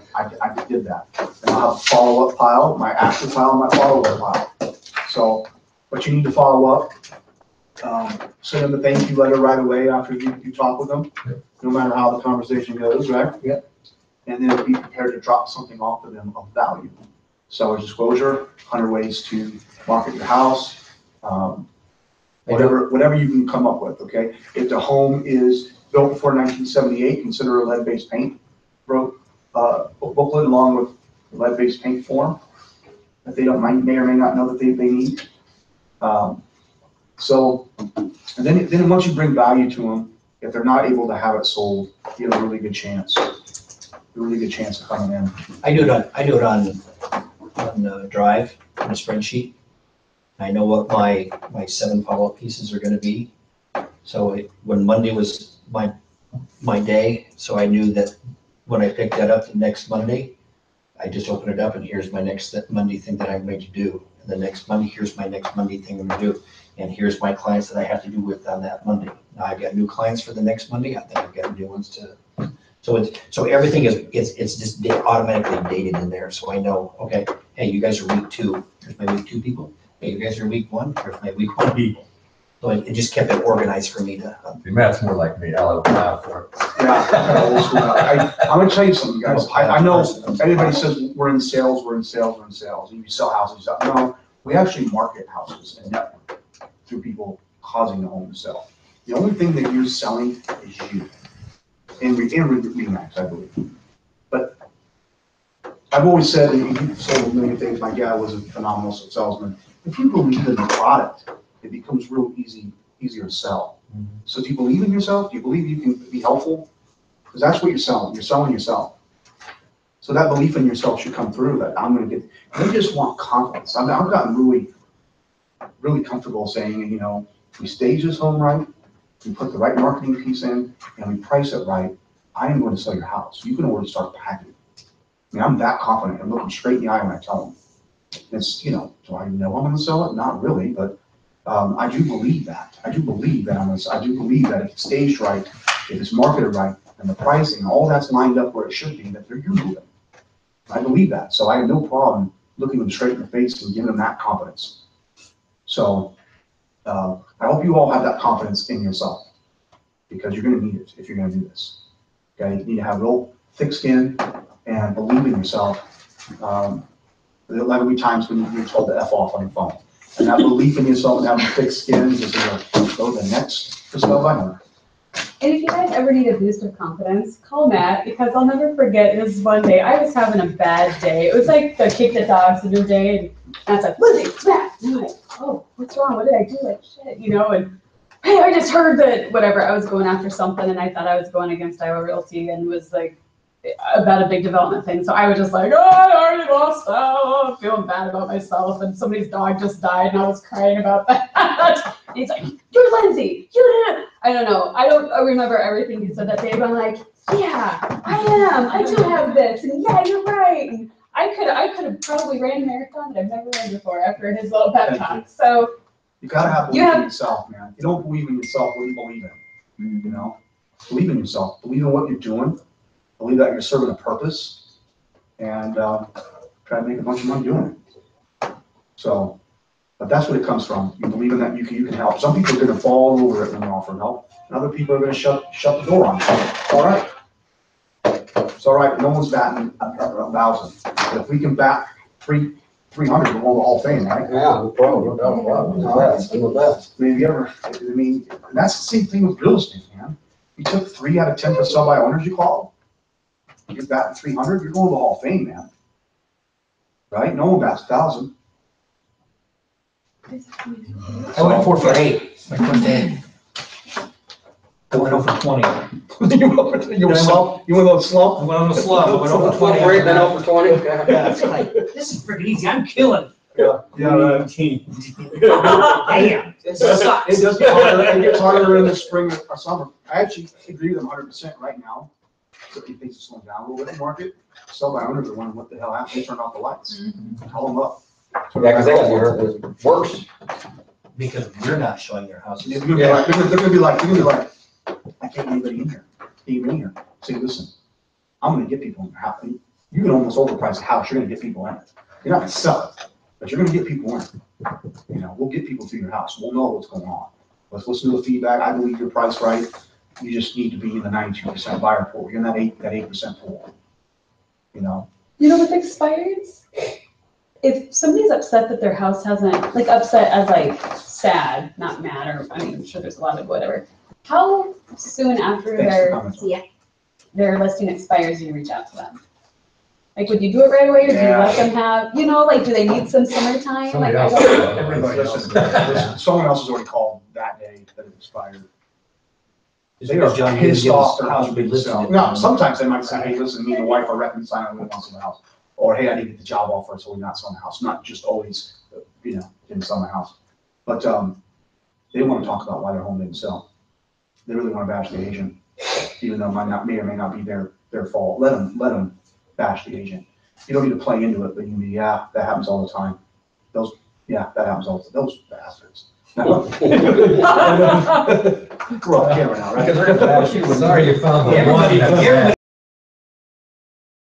did that. And I'll have a follow-up pile, my active file, my follow-up pile. So, but you need to follow up. Send them a thank you letter right away after you talk with them, no matter how the conversation goes, right? Yep. And then be prepared to drop something off to them of value. Seller's disclosure, 100 ways to market your house, whatever you can come up with, okay? If the home is built before 1978, consider a lead-based paint. Wrote a booklet along with lead-based paint form that they may or may not know that they need. So, and then once you bring value to them, if they're not able to have it sold, you have a really good chance. A really good chance of coming in. I do it on Drive, on a spreadsheet. I know what my 7 follow-up pieces are gonna be. So when Monday was my day, so I knew that when I picked that up the next Monday, I just open it up and here's my next Monday thing that I'm going to do. And the next Monday, here's my next Monday thing I'm gonna do. And here's my clients that I have to do with on that Monday. Now I've got new clients for the next Monday. I think I've got new ones to. So everything it's just automatically dated in there. So I know, okay, hey, you guys are week 2. Here's my week 2 people. Hey, you guys are week one, or my week one? So it just kept it organized for me to. Matt's more like me, I'll open out for it. Yeah, I'm gonna tell you something, guys. I know everybody says we're in sales, and you sell houses. No, we actually market houses and network through people causing the home to sell. The only thing that you're selling is you. In Remax, I believe. But I've always said that you've sold a million things. My dad was a phenomenal salesman. If you believe in the product, it becomes real easier to sell. So do you believe in yourself? Do you believe you can be helpful? Because that's what you're selling. You're selling yourself. So that belief in yourself should come through that I'm going to get, they just want confidence. I've gotten really comfortable saying, you know, if we stage this home right, we put the right marketing piece in, and we price it right, I am going to sell your house. You can already start packing. I mean, I'm that confident and looking straight in the eye when I tell them. It's, you know, do I know I'm going to sell it? Not really, but I do believe that. I do believe that I do believe that if it's staged right, if it's marketed right, and the pricing, all that's lined up where it should be, that you're moving. I believe that. So I have no problem looking them straight in the face and giving them that confidence. So I hope you all have that confidence in yourself, because you're going to need it if you're going to do this. Okay, you need to have real thick skin and believe in yourself. There'll never be times when you're told to F off on the phone. And that belief in yourself and having thick skin is going to go the next for sale by owner. And if you guys ever need a boost of confidence, call Matt, because I'll never forget this one day. I was having a bad day. It was like the kick the dogs a new day, and I was like, Lizzie, it's Matt. And I'm like, oh, what's wrong? What did I do? Like, shit, you know? And hey, I just heard that whatever, I was going after something, and I thought I was going against Iowa Realty, and was like about a big development thing. So I was just like, oh, I already lost out, feeling bad about myself, and somebody's dog just died, and I was crying about that. And he's like, you're Lindsay, you did it. I don't know. I don't remember everything he said that day, but I'm like, yeah, I am. I do have this, and yeah, you're right. And I could have probably ran a marathon that I've never ran before after his little pep talk. So you gotta have belief in yourself, man. If you don't believe in yourself, what do you believe in? You know, believe in yourself. Believe in what you're doing. Believe that you're serving a purpose, and try to make a bunch of money doing it. So, but that's what it comes from. You believe in that you can help. Some people are going to fall over it when you offer help, and other people are going to shut the door on you. All right, it's all right. No one's batting 1,000. But if we can bat 300, we're going to the Hall of Fame, right? Yeah, no problem. No doubt about it. The best. Maybe ever. I mean, that's the same thing with real estate, man. You took 3 out of 10 for sell-by owners you called. You're batting 300, you're going to the Hall of Fame, man. Right? No one bats 1,000. I went 4 for 8. My first day. I went over 20. You went on the slump? I went on the slump. I went over 20. Great, then over 20. Yeah, it's like, this is freaking easy. I'm killing. Yeah, right. Damn. It sucks. It does get harder. It gets harder in the spring or summer. I actually agree with them 100% right now. So if things are slowing down a little bit in the market, sell by owners are wondering what the hell happened. They turned off the lights. Call them up. Yeah, because they got it's worse. Because we're not showing their houses. They're gonna be like, I can't get anybody in here. Can't get in here. Say, listen, I'm gonna get people in your house. You can almost overprice a house. You're gonna get people in it. You're not gonna sell it, but you're gonna get people in. You know, we'll get people to your house. We'll know what's going on. Let's listen to the feedback. I believe your price right. You just need to be in the 92% buyer pool. You're in that 8% pool. You know? You know, with expireds, if somebody's upset that their house hasn't, like upset as like sad, not mad, or I mean, I'm sure there's a lot of whatever. How soon after their listing expires do you reach out to them? Like, would you do it right away, or do you let them have, you know, like, do they need some summertime? Like, I don't Everybody else. Someone else has already called that day that it expired. They are pissed off their house being sold. No, sometimes they might say, hey, listen, me and the wife are reconciling with us in the house. Or, hey, I need to get the job offer, so we're not selling the house. Not just always, you know, didn't sell my house. But they want to talk about why their home didn't sell. They really want to bash the agent, even though it may or may not be their fault. Let them bash the agent. You don't need to play into it, but you mean, yeah, that happens all the time. That happens all the time. Those bastards. We're off camera now, right? Sorry you found the one.